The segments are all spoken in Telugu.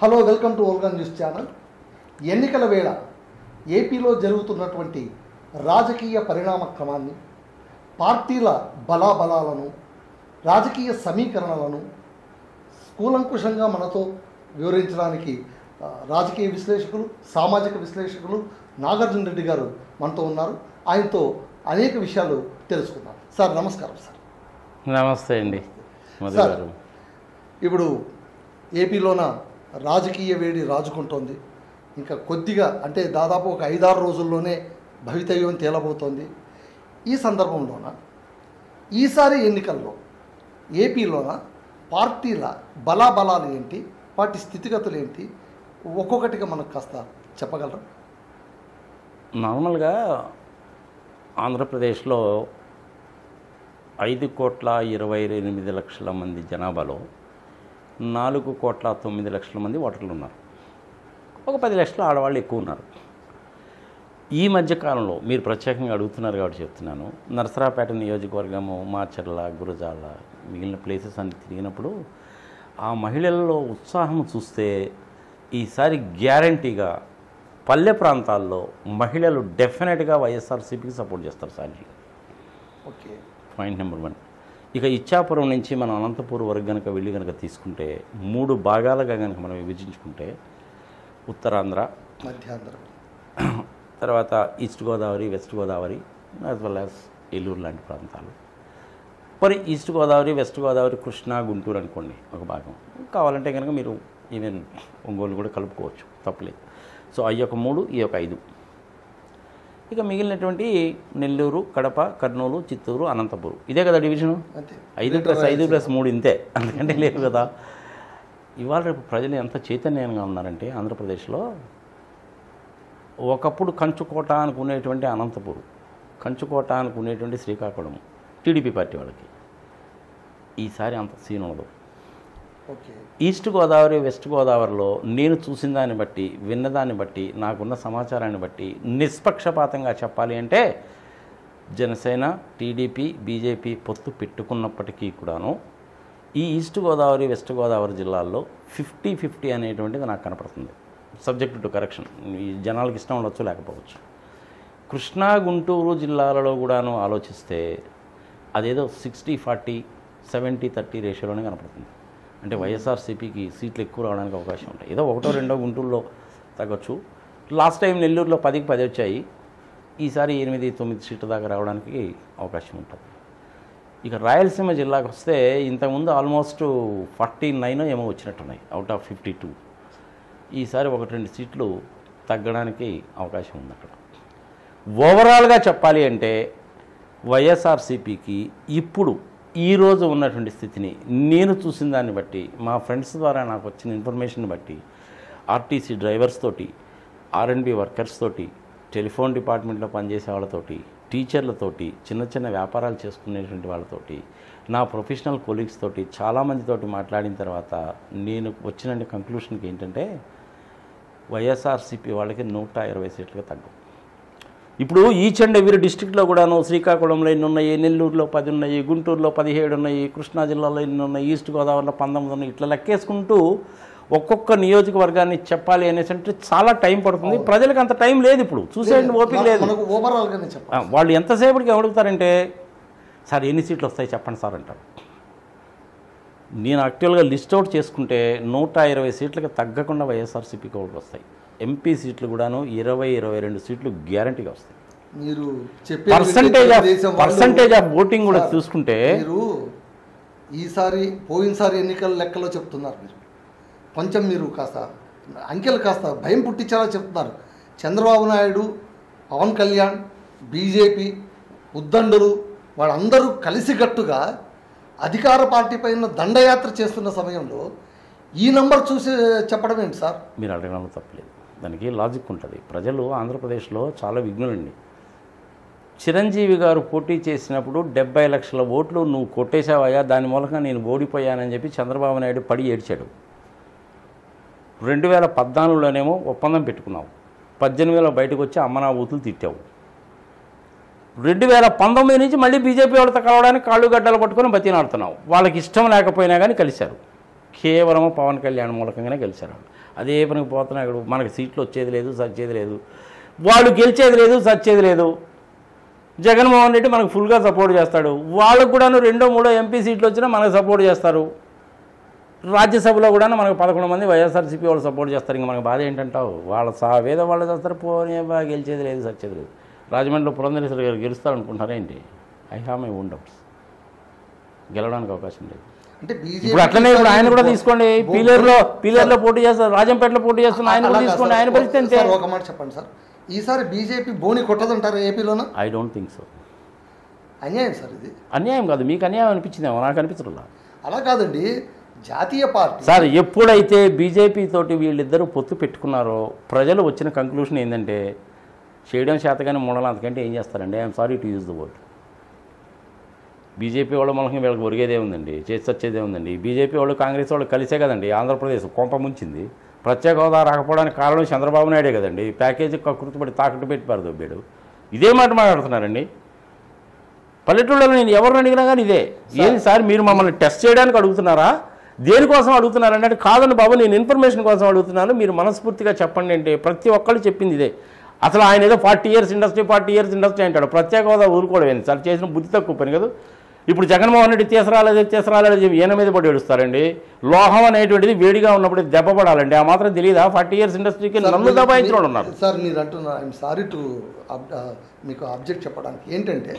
Hello, welcome to Olga news channel. ఎన్నికల వేళ ఏపీలో జరుగుతున్నటువంటి రాజకీయ పరిణామ క్రమాన్ని, పార్టీల బలాబలాలను, రాజకీయ సమీకరణలను కూలంకుషంగా మనతో వివరించడానికి రాజకీయ విశ్లేషకులు, సామాజిక విశ్లేషకులు నాగార్జున రెడ్డి గారు మనతో ఉన్నారు. ఆయనతో అనేక విషయాలు తెలుసుకుందాం. సార్ నమస్కారం. సార్ నమస్తే అండి. సార్, ఇప్పుడు ఏపీలోన రాజకీయ వేడి రాజుకుంటోంది. ఇంకా కొద్దిగా అంటే దాదాపు ఒక 5-6 రోజుల్లోనే భవితవ్యం తేలబోతోంది. ఈ సందర్భంలోన ఈసారి ఎన్నికల్లో ఏపీలోన పార్టీల బలాబలాలు ఏంటి, వాటి స్థితిగతులు ఏంటి, ఒక్కొక్కటిగా మనకు కాస్త చెప్పగలరా? నార్మల్గా ఆంధ్రప్రదేశ్లో 5,28,00,000 మంది జనాభాలో 4,09,00,000 మంది ఓటర్లు ఉన్నారు. ఒక 10 లక్షల ఆడవాళ్ళు ఎక్కువ ఉన్నారు. ఈ మధ్యకాలంలో మీరు ప్రత్యేకంగా అడుగుతున్నారు కాబట్టి చెప్తున్నాను. నరసరాపేట నియోజకవర్గము, మాచర్ల, గురజాల, మిగిలిన ప్లేసెస్ అన్ని తిరిగినప్పుడు ఆ మహిళల్లో ఉత్సాహం చూస్తే ఈసారి గ్యారంటీగా పల్లె ప్రాంతాల్లో మహిళలు డెఫినెట్గా వైఎస్ఆర్సీపీకి సపోర్ట్ చేస్తారు సార్. Okay, point number 1. ఇక ఇచ్చాపురం నుంచి మనం అనంతపూర్ వరకు కనుక తీసుకుంటే 3 భాగాలుగా కనుక మనం విభజించుకుంటే ఉత్తరాంధ్ర, మధ్యాంధ్ర, తర్వాత east Godavari, west Godavari, as well as Eluru లాంటి ప్రాంతాలు. మరి ఈస్ట్ గోదావరి, వెస్ట్ గోదావరి, కృష్ణా, గుంటూరు అనుకోండి ఒక భాగం. కావాలంటే కనుక మీరు ఈవెన్ ఒంగోలు కూడా కలుపుకోవచ్చు, తప్పలేదు. సో అవి ఒక 3, ఈ ఒక 5. ఇక మిగిలినటువంటి నెల్లూరు, కడప, కర్నూలు, చిత్తూరు, అనంతపురం. ఇదే కదా డివిజను. 5+5+3 ఇంతే, అందుకంటే లేదు కదా. ఇవాళ రేపు ప్రజలు ఎంత చైతన్యంగా ఉన్నారంటే ఆంధ్రప్రదేశ్లో ఒకప్పుడు కంచుకోట అనుకునేటువంటి అనంతపురం, కంచుకోట అనుకునేటువంటి శ్రీకాకుళం టీడీపీ పార్టీ వాళ్ళకి ఈసారి అంత సీన్ ఉండదు. ఈస్ట్ గోదావరి, వెస్ట్ గోదావరిలో నేను చూసిన దాన్ని బట్టి, విన్నదాన్ని బట్టి, నాకున్న సమాచారాన్ని బట్టి నిష్పక్షపాతంగా చెప్పాలి అంటే జనసేన, టీడీపీ, బీజేపీ పొత్తు పెట్టుకున్నప్పటికీ కూడాను ఈ ఈస్ట్ గోదావరి, వెస్ట్ గోదావరి జిల్లాల్లో 50-50 అనేటువంటిది నాకు కనపడుతుంది. Subject to correction. ఈ జనాలకు ఇష్టం ఉండొచ్చు, లేకపోవచ్చు. కృష్ణా, గుంటూరు జిల్లాలలో కూడాను ఆలోచిస్తే అదేదో 60-40, 70-30 రేషియోలోనే కనపడుతుంది. అంటే వైఎస్ఆర్సీపీకి సీట్లు ఎక్కువ రావడానికి అవకాశం ఉంటాయి. ఏదో 1-2 గుంటూరులో తగ్గొచ్చు. లాస్ట్ టైం నెల్లూరులో 10కి 10 వచ్చాయి. ఈసారి 8-9 సీట్ల దాకా రావడానికి అవకాశం ఉంటుంది. ఇక రాయలసీమ జిల్లాకు వస్తే ఇంతకుముందు ఆల్మోస్ట్ 49 ఏమో వచ్చినట్టున్నాయి అవుట్ ఆఫ్ 52. ఈసారి 1-2 సీట్లు తగ్గడానికి అవకాశం ఉంది అక్కడ. ఓవరాల్గా చెప్పాలి అంటే వైఎస్ఆర్సీపీకి ఇప్పుడు ఈరోజు ఉన్నటువంటి స్థితిని నేను చూసిన దాన్ని బట్టి, మా ఫ్రెండ్స్ ద్వారా నాకు వచ్చిన ఇన్ఫర్మేషన్ బట్టి, ఆర్టీసీ డ్రైవర్స్ తోటి, ఆర్ఎండ్బి వర్కర్స్ తోటి, టెలిఫోన్ డిపార్ట్మెంట్లో పనిచేసే వాళ్ళతోటి, టీచర్లతోటి, చిన్న చిన్న వ్యాపారాలు చేసుకునేటువంటి వాళ్ళతోటి, నా ప్రొఫెషనల్ కొలీగ్స్ తోటి, చాలామందితోటి మాట్లాడిన తర్వాత నేను వచ్చిన కంక్లూషన్కి ఏంటంటే వైఎస్ఆర్సీపీ వాళ్ళకి 120 సీట్లుగా తగ్గవు. ఇప్పుడు ఈచ్ అండ్ ఎవ్రీ డిస్ట్రిక్ట్లో కూడాను శ్రీకాకుళంలో ఎన్ని ఉన్నాయి, నెల్లూరులో 10 ఉన్నాయి, గుంటూరులో 17 ఉన్నాయి, కృష్ణా జిల్లాలో ఎన్ని ఉన్నాయి, ఈస్ట్ గోదావరిలో 19 ఉన్నాయి. ఇట్లా లెక్కేసుకుంటూ ఒక్కొక్క నియోజకవర్గాన్ని చెప్పాలి అనేసి అంటే చాలా టైం పడుతుంది. ప్రజలకు అంత టైం లేదు, ఇప్పుడు చూసేయండి, ఓపిక లేదు. వాళ్ళు ఎంతసేపటికి అడుగుతారంటే సార్ ఎన్ని సీట్లు వస్తాయి చెప్పండి సార్ అంటారు. నేను యాక్చువల్గా లిస్ట్ అవుట్ చేసుకుంటే 120 సీట్లకు తగ్గకుండా వైఎస్ఆర్సీపీకి ఒకటి వస్తాయి. ఎంపీ సీట్లు కూడాను 20-22 సీట్లు గ్యారంటీగా వస్తాయి. మీరు పర్సంటేజ్ ఆఫ్ ఓటింగ్ కూడా చూసుకుంటే మీరు ఈసారి పోయినసారి ఎన్నికల లెక్కలో చెప్తున్నారు. కొంచెం మీరు కాస్త అంకెలు కాస్త భయం పుట్టించాలా చెప్తున్నారు. చంద్రబాబు నాయుడు, పవన్ కళ్యాణ్, బీజేపీ ఉద్దండులు వాళ్ళందరూ కలిసికట్టుగా అధికార పార్టీ పైన దండయాత్ర చేస్తున్న సమయంలో ఈ నంబర్ చూసి చెప్పడం ఏంటి సార్? మీరు అడగడంలో తప్పలేదు, దానికి లాజిక్ ఉంటుంది. ప్రజలు ఆంధ్రప్రదేశ్లో చాలా విఘ్నులండి. చిరంజీవి గారు పోటీ చేసినప్పుడు 70 లక్షల ఓట్లు నువ్వు కొట్టేశావయ్యా, దాని మూలంగా నేను ఓడిపోయానని చెప్పి చంద్రబాబు నాయుడు పడి ఏడ్చాడు. 2014లోనేమో ఒప్పందం పెట్టుకున్నావు, 18లో బయటకు వచ్చి అమ్మనా బూతులు తిట్టావు. 2019 నుంచి మళ్ళీ బీజేపీ వాళ్ళతో కలవడానికి కాళ్ళు గడ్డలు పట్టుకొని బతినాడుతున్నావు. వాళ్ళకి ఇష్టం లేకపోయినా కానీ కలిశారు. కేవలం పవన్ కళ్యాణ్ మూలకంగానే గెలిచారు. అదే పనికి పోతున్నాడు. మనకి సీట్లు వచ్చేది లేదు, సచ్చేది లేదు, వాళ్ళు గెలిచేది లేదు, సచ్చేది లేదు. జగన్మోహన్ రెడ్డి మనకు ఫుల్గా సపోర్ట్ చేస్తాడు. వాళ్ళకు కూడా 2-3 ఎంపీ సీట్లు వచ్చినా మనకు సపోర్ట్ చేస్తారు. రాజ్యసభలో కూడా మనకు 11 మంది వైఎస్ఆర్సీపీ వాళ్ళు సపోర్ట్ చేస్తారు. ఇంకా మనకు బాధ ఏంటంటావు? వాళ్ళ సావేదో వాళ్ళు చేస్తారు. పోనీ గెలిచేది లేదు, సచ్చేది లేదు. రాజమండ్రిలో పురంధరేశ్వరి గారు గెలుస్తారనుకుంటారేంటి? I have my own doubts. గెలవడానికి అవకాశం లేదు. అంటే ఇప్పుడు అట్లనే ఇప్పుడు ఆయన కూడా తీసుకోండి, పీలేరులో పోటీ చేస్తారు, రాజంపేటలో పోటీ చేస్తున్న ఆయన కూడా తీసుకోండి. ఆయన పరిస్థితి అంతే. ఒక మాట చెప్పండి సార్, ఈసారి బీజేపీ బోని కొట్టదంటారు ఏపీలోనా? I don't think so. అన్యాయం సార్ ఇది. అన్యాయం కాదు, మీకు అన్యాయం అనిపించిందేమో, నాకు అనిపించట్లా. అలా కాదండి, జాతీయ పార్టీ సార్ ఎప్పుడైతే బీజేపీ తోటి వీళ్ళిద్దరూ పొత్తు పెట్టుకున్నారో ప్రజలు వచ్చిన కంక్లూషన్ ఏంటంటే చేయడం చేతగానే మూడలు, అంతకంటే ఏం చేస్తారండి? I'm sorry to use the word. BJP వాళ్ళ మూలంగా వీళ్ళకి ఒరిగేదే ఉందండి, చేసి వచ్చేదే ఉందండి. బీజేపీ వాళ్ళు కాంగ్రెస్ వాళ్ళు కలిసే కదండి ఆంధ్రప్రదేశ్ కొంప ముంచింది. ప్రత్యేక హోదా రాకపోవడానికి కారణం చంద్రబాబు నాయుడే కదండి. ప్యాకేజీ కృతిపడి తాకట్టు పెట్టి పారదొబ్బాడు. ఇదే మాట మాట్లాడుతున్నారండి. పల్లెటూళ్ళలో నేను ఎవరిని అడిగినా కానీ ఇదే. ఏంది సార్ మీరు మమ్మల్ని టెస్ట్ చేయడానికి అడుగుతున్నారా, దేనికోసం అడుగుతున్నారంటే? అంటే కాదండి బాబు, నేను ఇన్ఫర్మేషన్ కోసం అడుగుతున్నాను, మీరు మనస్ఫూర్తిగా చెప్పండి అంటే ప్రతి ఒక్కళ్ళు చెప్పింది ఇదే. అసలు ఆయన ఏదో 40 years ఇండస్ట్రీ 40 years ఇండస్ట్రీ అంటాడు. ప్రత్యేక హోదా ఊరుకోవడం ఏంది సార్? చేసిన బుద్ధి తక్కువ పని కదా. ఇప్పుడు జగన్మోహన్ రెడ్డి చేసరాలేదు ఈయన మీద పడి ఏడుస్తారండి. లోహం అనేటువంటిది వేడిగా ఉన్నప్పుడు దెబ్బ పడాలండి, ఆ మాత్రం తెలియదా? 40 years ఇండస్ట్రీకి నన్ను దబాయించడం ఉన్నారు సార్. మీరు అంటున్నారు, ఐఎమ్ సారీ టు మీకు ఆబ్జెక్ట్ చెప్పడానికి ఏంటంటే,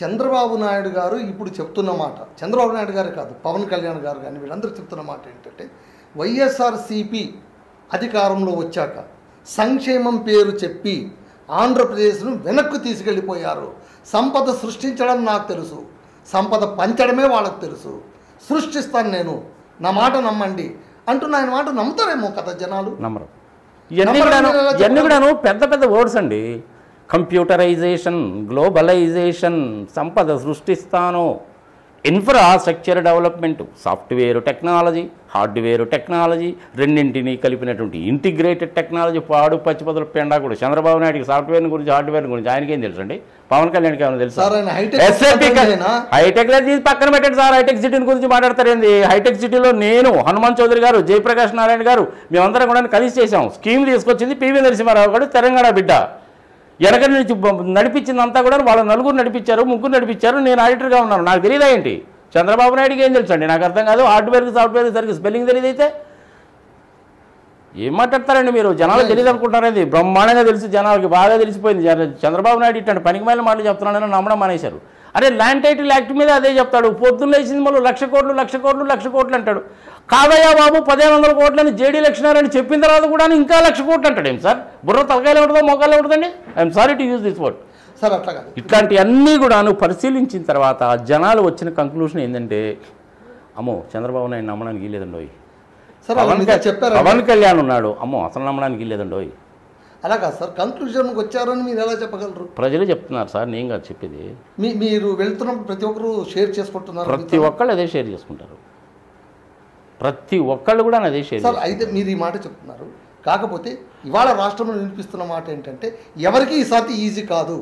చంద్రబాబు నాయుడు గారు ఇప్పుడు చెప్తున్న మాట, చంద్రబాబు నాయుడు గారే కాదు పవన్ కళ్యాణ్ గారు కానీ వీళ్ళందరూ చెప్తున్న మాట ఏంటంటే, వైఎస్ఆర్సీపీ అధికారంలో వచ్చాక సంక్షేమం పేరు చెప్పి ఆంధ్రప్రదేశ్ను వెనక్కు తీసుకెళ్ళిపోయారు. సంపద సృష్టించడం నాకు తెలుసు, సంపద పంచడమే వాళ్ళకు తెలుసు, సృష్టిస్తాను నేను, నా మాట నమ్మండి అంటున్న ఆయన మాట నమ్ముతారేమో కదా జనాలు? నమ్మరు. ఇవన్నీ కూడాను పెద్ద పెద్ద వర్డ్స్ అండి. కంప్యూటరైజేషన్, గ్లోబలైజేషన్, సంపద సృష్టిస్తాను, infrastructure development, software technology, hardware technology, రెండింటినీ కలిపినటువంటి ఇంటిగ్రేటెడ్ టెక్నాలజీ. పాడు పచ్చిపదుల పెండా కూడా చంద్రబాబు నాయుడికి సాఫ్ట్వేర్ గురించి హార్డ్వేర్ గురించి ఆయనకేం తెలుసు అండి? పవన్ కళ్యాణ్కి ఏమైనా తెలుసు? హైటెక్ తీసి పక్కన పెట్టండి సార్. హైటెక్ సిటీని గురించి మాట్లాడతారేంది? హైటెక్ సిటీలో నేను, హనుమాన్ చౌదరి గారు, జయప్రకాష్ నారాయణ గారు మేమందరం కూడా కలిసి చేసాం. స్కీమ్ తీసుకొచ్చింది పివి నరసింహారావు గారు, తెలంగాణ బిడ్డ. వెనక నుంచి నడిపించిందంతా కూడా వాళ్ళ నలుగురు నడిపించారు, ముగ్గురు నడిపించారు. నేను ఆడిటర్గా ఉన్నాను, నాకు తెలియదా ఏంటి? చంద్రబాబు నాయుడికి ఏం తెలుసు అండి? నాకు అర్థం కాదు. హార్డ్వేర్కి సాఫ్ట్వేర్కి సరిగ్గా స్పెల్లింగ్ తెలియదైతే ఏం మాట్లాడతారండి మీరు? జనాలకు తెలియదు అనుకుంటారేది? బ్రహ్మాండంగా తెలుసు, జనాలకి బాగా తెలిసిపోయింది. చంద్రబాబు నాయుడు ఇట్లాంటి పనికి మేల మాటలు చెప్తున్నాడని నమ్మడం మానేశారు. అరే ల్యాండ్ టైటిల్ యాక్ట్ మీద అదే చెప్తాడు. పొద్దున్న లేచింది మళ్ళీ 1,00,00,00,00,00,00,00,00 అంటాడు. కాదయ్యా బాబు 1,500 కోట్లని జేడీ లక్ష్మీనారాయణ చెప్పిన తర్వాత కూడా ఇంకా 1,00,00,000 కోట్లు అంటాడు. ఏం సార్ బుర్ర తలకాయలు ఉంటుందో మోకాల్లో ఉంటుందండి? I'm sorry to use this word sir. అట్లా కాదు, ఇట్లాంటివన్నీ కూడా నువ్వు పరిశీలించిన తర్వాత జనాలు వచ్చిన కంక్లూషన్ ఏంటంటే, అమ్మో చంద్రబాబు నాయుడు నమ్మడానికి లేదండోయ్, పవన్ కళ్యాణ్ ఉన్నాడు, అమ్మో అసలు నమ్మడానికి లేదండోయ్. అలా కాదు సార్, కంక్లూజన్కి వచ్చారని మీరు ఎలా చెప్పగలరు? ప్రజలు చెప్తున్నారు సార్, నేను కాదు చెప్పేది. మీరు వెళ్తున్నప్పుడు ప్రతి ఒక్కరు షేర్ చేసుకుంటున్నారు. ప్రతి ఒక్కళ్ళు అదే షేర్ చేసుకుంటారు, ప్రతి ఒక్కళ్ళు కూడా అదే షేర్ సార్. అయితే మీరు ఈ మాట చెప్తున్నారు, కాకపోతే ఇవాళ రాష్ట్రంలో వినిపిస్తున్న మాట ఏంటంటే, ఎవరికి ఈ సాతి ఈజీ కాదు,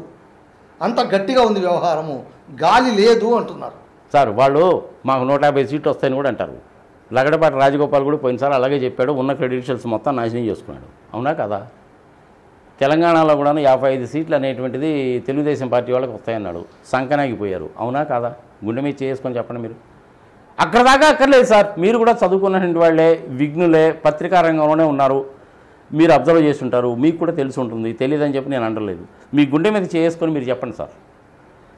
అంత గట్టిగా ఉంది వ్యవహారము, గాలి లేదు అంటున్నారు సార్. వాళ్ళు మాకు 150 సీట్లు వస్తాయని కూడా అంటారు. లగడపాటి రాజగోపాల్ కూడా పోయినసారి అలాగే చెప్పాడు. ఉన్న క్రెడెన్షియల్స్ మొత్తం నాశనం చేసుకున్నాడు. అవునా కదా? తెలంగాణలో కూడా 55 సీట్లు అనేటువంటిది తెలుగుదేశం పార్టీ వాళ్ళకి వస్తాయన్నాడు. సంకనాగిపోయారు. అవునా కాదా? గుండె మీద చేసుకొని చెప్పండి మీరు. అక్కడ దాకా అక్కర్లేదు సార్. మీరు కూడా చదువుకున్నటువంటి వాళ్ళే, విఘ్నులే, పత్రికా రంగంలోనే ఉన్నారు. మీరు అబ్జర్వ్ చేస్తుంటారు, మీకు కూడా తెలిసి ఉంటుంది. తెలియదని చెప్పి నేను అంటలేదు. మీ గుండె మీద చేసుకొని మీరు చెప్పండి సార్.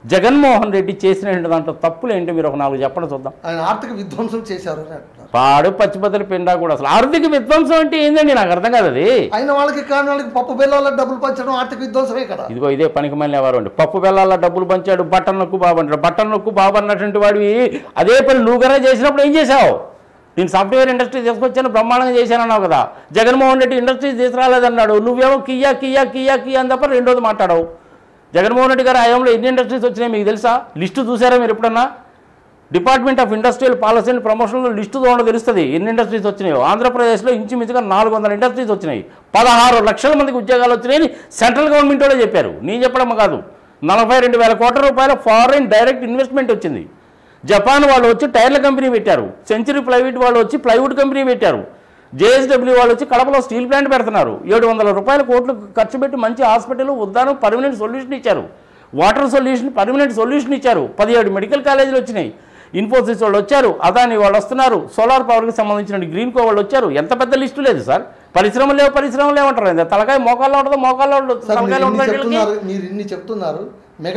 జగన్మోహన్ రెడ్డి చేసిన దాంట్లో తప్పులు ఏంటో మీరు ఒక 4 చెప్పండి చూద్దాం. ఆయన ఆర్థిక విధ్వంసం చేశారు. పాడు పచ్చిబద్దలు పిండా కూడా. అసలు ఆర్థిక విధ్వంసం అంటే ఏందండి? నాకు అర్థం కాదు అది. ఆయన వాళ్ళకి కాని వాళ్ళకి పప్పు బెల్లాల డబ్బులు పంచడం ఆర్థిక విధ్వంసమే కదా. ఇదిగో ఇదే పనికి మళ్ళీ ఎవరు అండి, పప్పు బెల్లాల డబ్బులు పంచాడు, బట్టన్ నొక్కు బాబు అంటాడు. బట్టన్ నొక్కు బాబు అన్నటువంటి వాడివి అదే పని నువ్వుగానే చేసినప్పుడు ఏం చేశావు? నేను సాఫ్ట్వేర్ ఇండస్ట్రీ తీసుకొచ్చాను, బ్రహ్మాండంగా చేశానన్నావు కదా. జగన్మోహన్ రెడ్డి ఇండస్ట్రీస్ తీసుకురాలేదన్నాడు. నువ్వేమో కియా కియా కియా కియా అని తప్ప రెండోది మాట్లాడవు. జగన్మోహన్ రెడ్డి గారి హయాంలో ఎన్ని ఇండస్ట్రీస్ వచ్చినాయి మీకు తెలుసా? లిస్టు చూసారా మీరు ఎప్పుడన్నా? Department of industrial policy and ప్రమోషన్లో లిస్టు చూడడం తెలుస్తుంది ఎన్ని ఇండస్ట్రీస్ వచ్చినాయో. ఆంధ్రప్రదేశ్లో ఇంచుమించుగా 400 ఇండస్ట్రీస్ వచ్చినాయి. 16 లక్షల మందికి ఉద్యోగాలు వచ్చినాయని సెంట్రల్ గవర్నమెంట్ వాళ్ళే చెప్పారు, నేను చెప్పడం కాదు. 42,000 కోట్ల రూపాయల ఫారిన్ డైరెక్ట్ ఇన్వెస్ట్మెంట్ వచ్చింది. జపాన్ వాళ్ళు వచ్చి టైర్ల కంపెనీ పెట్టారు, సెంచరీ ప్లైవుడ్ వాళ్ళు వచ్చి ప్లైవుడ్ కంపెనీ పెట్టారు, జేఎస్డబ్ల్యూ వాళ్ళు వచ్చి కడపలో స్టీల్ ప్లాంట్ పెడుతున్నారు, 700 కోట్లు ఖర్చు పెట్టి మంచి హాస్పిటల్ ఉద్దానం పర్మనెంట్ సొల్యూషన్ ఇచ్చారు, వాటర్ సొల్యూషన్ పర్మనెంట్ సొల్యూషన్ ఇచ్చారు, 17 మెడికల్ కాలేజీలు వచ్చినాయి, ఇన్ఫోసిస్ వాళ్ళు వచ్చారు, అదాని వాళ్ళు వస్తున్నారు, సోలార్ పవర్కి సంబంధించిన గ్రీన్ కో వాళ్ళు వచ్చారు. ఎంత పెద్ద లిస్టు లేదు సార్. పరిశ్రమలు లేవంటారు. తలకాయ మోకాల్లో ఉండదు, మోకాల్లో ఉండదు, తలకాయలో మీరు ఇన్ని చెప్తున్నారు.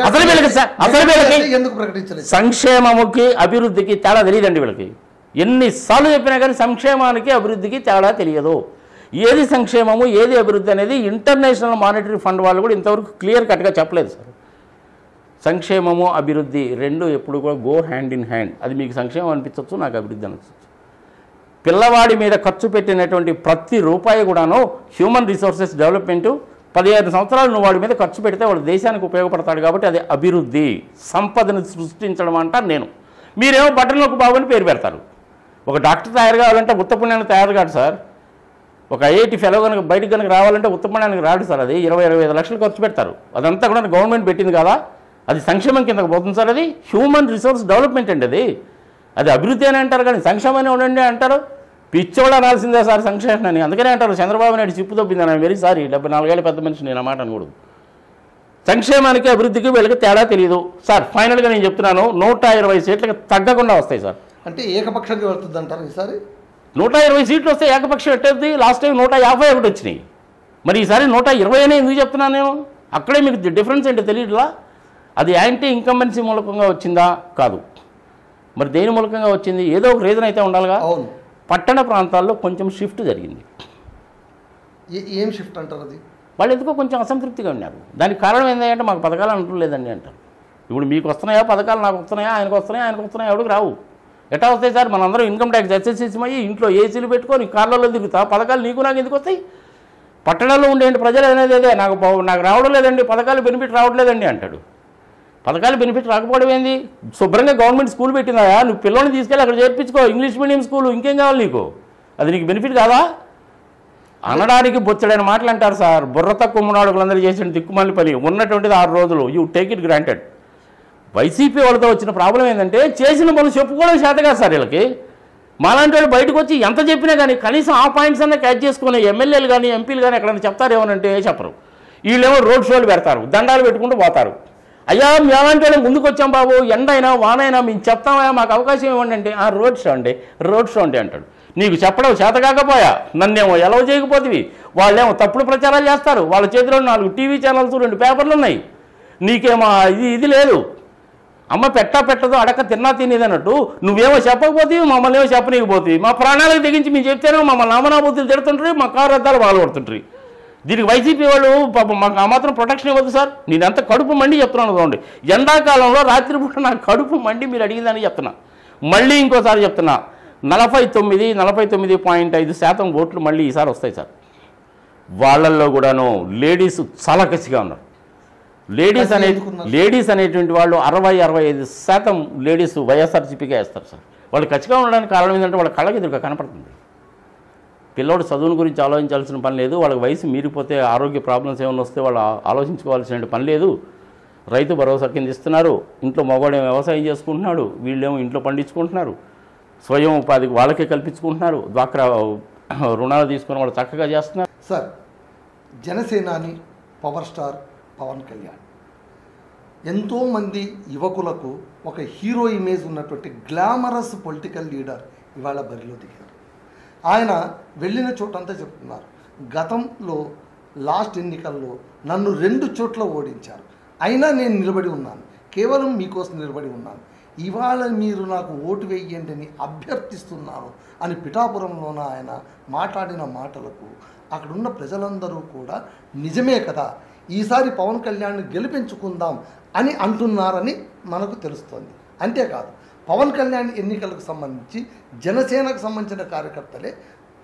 అసలు వీళ్ళకి సార్, అసలు వీళ్ళకి ఎందుకు ప్రకటించలేదు? సంక్షేమముకి అభివృద్ధికి తేడా తెలియదండి వీళ్ళకి. ఎన్నిసార్లు చెప్పినా కానీ సంక్షేమానికి అభివృద్ధికి తేడా తెలియదు. ఏది సంక్షేమము ఏది అభివృద్ధి అనేది ఇంటర్నేషనల్ మానిటరీ ఫండ్ వాళ్ళు కూడా ఇంతవరకు క్లియర్ కట్గా చెప్పలేదు సార్. సంక్షేమము అభివృద్ధి రెండు ఎప్పుడు కూడా గో హ్యాండ్ ఇన్ హ్యాండ్. అది మీకు సంక్షేమం అనిపించవచ్చు, నాకు అభివృద్ధి అనిపించవచ్చు. పిల్లవాడి మీద ఖర్చు పెట్టినటువంటి ప్రతి రూపాయి కూడాను హ్యూమన్ రిసోర్సెస్ డెవలప్మెంటు 15 సంవత్సరాలు నువ్వు వాడి మీద ఖర్చు పెడితే వాడు దేశానికి ఉపయోగపడతాడు కాబట్టి అది అభివృద్ధి, సంపదను సృష్టించడం అంటారు నేను. మీరేమో బట్టలకు బాబుని పేరు పెడతారు. ఒక డాక్టర్ తయారు కావాలంటే ఉత్తపుణ్యానికి తయారు కాదు సార్. ఒక ఐఐటి ఫెలో కనుక బయటకు కనుక రావాలంటే ఉత్తపుణ్యానికి రాడు సార్. అది 20-25 లక్షలు ఖర్చు పెడతారు. అదంతా కూడా గవర్నమెంట్ పెట్టింది కదా, అది సంక్షేమం కిందకు పోతుంది సార్. అది హ్యూమన్ రిసోర్స్ డెవలప్మెంట్ అండి. అది అభివృద్ధి అని అంటారు కానీ సంక్షేమం ఉండండి అంటారు. పిచ్చోడు అనాల్సిందే సార్ సంక్షేమం అని. అందుకనే అంటారు చంద్రబాబు నాయుడు చిప్పు తప్పిందని. వెరీ సారీ, 74 ఏళ్ళ పెద్ద మనిషి నేను ఆ మాట అనకూడదు. సంక్షేమానికి అభివృద్ధికి వీళ్ళకి తేడా తెలియదు సార్. ఫైనల్గా నేను చెప్తున్నాను, 120 సీట్లకు తగ్గకుండా వస్తాయి సార్. అంటే ఏకపక్షంగా వెళ్తుంది అంటారు ఈసారి. 120 సీట్లు వస్తే ఏకపక్షం ఎట్టేది. లాస్ట్ టైం 151 వచ్చినాయి. మరి ఈసారి 120 అనే ఎందుకు చెప్తున్నాను నేను? అక్కడే మీకు డిఫరెన్స్ ఏంటో తెలియట్లా. అది యాంటీ ఇన్కంబెన్సీ మూలకంగా వచ్చిందా? కాదు. మరి దేని మూలకంగా వచ్చింది? ఏదో ఒక రీజన్ అయితే ఉండాలిగా. అవును. పట్టణ ప్రాంతాల్లో కొంచెం షిఫ్ట్ జరిగింది. ఏం షిఫ్ట్ అంటారు? అది వాళ్ళు ఎందుకో కొంచెం అసంతృప్తిగా ఉన్నారు. దానికి కారణం ఏంటంటే మాకు పథకాలు అంటలేదండి అంటారు. ఇప్పుడు మీకు వస్తున్నాయా పథకాలు? నాకు వస్తున్నాయా? ఆయనకు వస్తున్నాయా? ఎవరికి రావు. ఎట్లా వస్తాయి సార్? మనందరం ఇన్కమ్ ట్యాక్స్ ఎస్ఎస్సీమయ్యి ఇంట్లో ఏసీలు పెట్టుకొని కార్లలో తిరుగుతా పథకాలు నీకు నాకు ఎందుకు వస్తాయి? పట్టణాల్లో ఉండేంటి ప్రజలు అనేది అదే, నాకు రావడం లేదండి పథకాలు, బెనిఫిట్ రావట్లేదండి అంటాడు. పథకాలు బెనిఫిట్ రాకపోవడం ఏంది? శుభ్రంగా గవర్నమెంట్ స్కూల్ పెట్టిందా? నువ్వు పిల్లల్ని తీసుకెళ్ళి అక్కడ చేర్పించుకో, ఇంగ్లీష్ మీడియం స్కూల్, ఇంకేం కావాలి నీకు? అది నీకు బెనిఫిట్ కాదా? అనడానికి బొచ్చడైన మాటలు అంటారు సార్. బుర్ర తక్కువ మునాడుకులందరూ చేసిన దిక్కుమాలి పని. ఉన్నటువంటిది 6 రోజులు. You take it granted. YCP వాళ్ళతో వచ్చిన ప్రాబ్లం ఏంటంటే చేసిన పనులు చెప్పుకోవడం చేత కాదు సార్ వీళ్ళకి. మాలాంటి వాళ్ళు బయటకు వచ్చి ఎంత చెప్పినా కానీ కనీసం ఆ పాయింట్స్ అన్నా క్యాచ్ చేసుకునే ఎమ్మెల్యేలు కానీ ఎంపీలు కానీ ఎక్కడైనా చెప్తారేమోనంటే చెప్పరు. వీళ్ళేమో రోడ్ షోలు పెడతారు, దండాలు పెట్టుకుంటూ పోతారు. అయ్యా మేలాంటి వాళ్ళు ముందుకు వచ్చాం బాబు, ఎండైనా వానైనా మేము చెప్తామా, మాకు అవకాశం ఇవ్వండి అంటే రోడ్ షో అంటే అంటాడు. నీకు చెప్పడం చేత కాకపోయా నన్నేమో ఎలా చేయకపోతేవి. వాళ్ళేమో తప్పుడు ప్రచారాలు చేస్తారు. వాళ్ళ చేతిలో 4 టీవీ ఛానల్స్ 2 పేపర్లు ఉన్నాయి. నీకేమో ఇది లేదు. అమ్మ పెట్టదో అడక్క తినేది అన్నట్టు నువ్వేమో చెప్పకపోతే మమ్మల్ని ఏమో చెప్పనీకపోతుంది. మా ప్రాణాలకు తెగించి మేము చెప్తేనే మమ్మల్ని నామనాబుద్ధులు తిడుతుంటారు, మా కారు అద్దాలు బాగపడుతుంటారు. దీనికి వైసీపీ వాళ్ళు పాపం మాకు ఆ మాత్రం ప్రొటెక్షన్ ఇవ్వద్దు సార్. నేనెంత కడుపు మండి చెప్తున్నాను చూడండి. ఎండాకాలంలో రాత్రిపూట నాకు కడుపు మండి మీరు అడిగిందని చెప్తున్నా. మళ్ళీ ఇంకోసారి చెప్తున్నా, 49.5% ఓట్లు మళ్ళీ ఈసారి వస్తాయి సార్. వాళ్ళల్లో కూడాను లేడీస్ చాలా కసిగా ఉన్నారు. లేడీస్ అనేటువంటి వాళ్ళు 60-65% లేడీస్ వైఎస్ఆర్సీపీకే వేస్తారు సార్. వాళ్ళు ఖచ్చితంగా ఉండడానికి కారణం ఏంటంటే వాళ్ళ కళ్ళకి ఎదురుగా కనపడుతుంది. పిల్లోడు చదువుని గురించి ఆలోచించాల్సిన పని లేదు. వాళ్ళకి వయసు మీరిపోతే ఆరోగ్య ప్రాబ్లమ్స్ ఏమైనా వస్తే వాళ్ళు ఆలోచించుకోవాల్సిన పని లేదు. రైతు భరోసా కింద ఇస్తున్నారు. ఇంట్లో మగవాడేమో వ్యవసాయం చేసుకుంటున్నాడు, వీళ్ళేమో ఇంట్లో పండించుకుంటున్నారు. స్వయం ఉపాధికి వాళ్ళకే కల్పించుకుంటున్నారు. డ్వాక్రా రుణాలు తీసుకుని వాళ్ళు చక్కగా చేస్తున్నారు. సార్, జనసేనాని పవర్ స్టార్ పవన్ కళ్యాణ్ ఎంతోమంది యువకులకు ఒక హీరో ఇమేజ్ ఉన్నటువంటి గ్లామరస్ పొలిటికల్ లీడర్ ఇవాళ బరిలో దిగారు. ఆయన వెళ్ళిన చోటంతా చెప్తున్నారు, గతంలో లాస్ట్ ఎన్నికల్లో నన్ను 2 చోట్ల ఓడించారు, అయినా నేను నిలబడి ఉన్నాను, కేవలం మీకోసం నిలబడి ఉన్నాను, ఇవాళ మీరు నాకు ఓటు వేయండి అని అభ్యర్థిస్తున్నాను అని పిఠాపురంలోన ఆయన మాట్లాడిన మాటలకు అక్కడున్న ప్రజలందరూ కూడా నిజమే కదా, ఈసారి పవన్ కళ్యాణ్ని గెలిపించుకుందాం అని అంటున్నారని మనకు తెలుస్తోంది. అంతేకాదు, పవన్ కళ్యాణ్ ఎన్నికలకు సంబంధించి జనసేనకు సంబంధించిన కార్యకర్తలే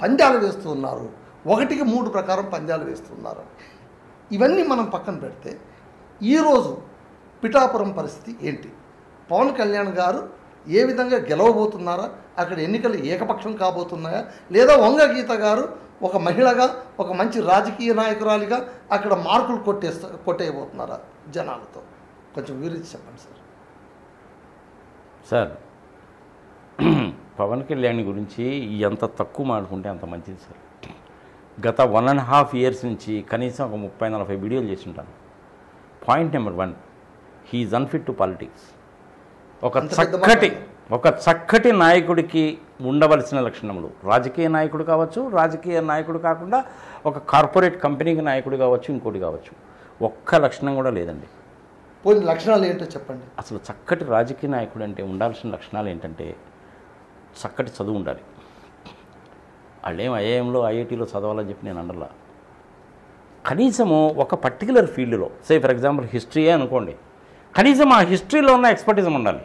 పందాలు వేస్తున్నారు, 1కి 3 ప్రకారం పందాలు వేస్తున్నారు. ఇవన్నీ మనం పక్కన పెడితే ఈరోజు పిఠాపురం పరిస్థితి ఏంటి? పవన్ కళ్యాణ్ గారు ఏ విధంగా గెలవబోతున్నారా? అక్కడ ఎన్నికలు ఏకపక్షం కాబోతున్నాయా? లేదా వంగగీత గారు ఒక మహిళగా, ఒక మంచి రాజకీయ నాయకురాలిగా అక్కడ మార్కులు కొట్టేయబోతున్నారా జనాలతో? కొంచెం వివరించి చెప్పండి సార్. సార్, పవన్ కళ్యాణ్ గురించి ఎంత తక్కువ మాట్లాడుకుంటే అంత మంచిది సార్. గత 1.5 years నుంచి కనీసం ఒక 30-40 వీడియోలు చేసి ఉంటాను. Point number 1, he's unfit to politics. ఒక చక్కటి నాయకుడికి ఉండవలసిన లక్షణములు, రాజకీయ నాయకుడు కావచ్చు, రాజకీయ నాయకుడు కాకుండా ఒక కార్పొరేట్ కంపెనీకి నాయకుడు కావచ్చు, ఇంకోటి కావచ్చు, ఒక్క లక్షణం కూడా లేదండి. పోయిన లక్షణాలు ఏంటో చెప్పండి. అసలు చక్కటి రాజకీయ నాయకుడు అంటే ఉండాల్సిన లక్షణాలు ఏంటంటే చక్కటి చదువు ఉండాలి. వాళ్ళేం ఐఐఎంలో ఐఐటీలో చదవాలని చెప్పి నేను అనలా. కనీసము ఒక పర్టికులర్ ఫీల్డ్లో, సే ఫర్ ఎగ్జాంపుల్ హిస్టరీయే అనుకోండి, కనీసం ఆ హిస్టరీలో ఉన్న ఎక్స్పర్టిజం ఉండాలి.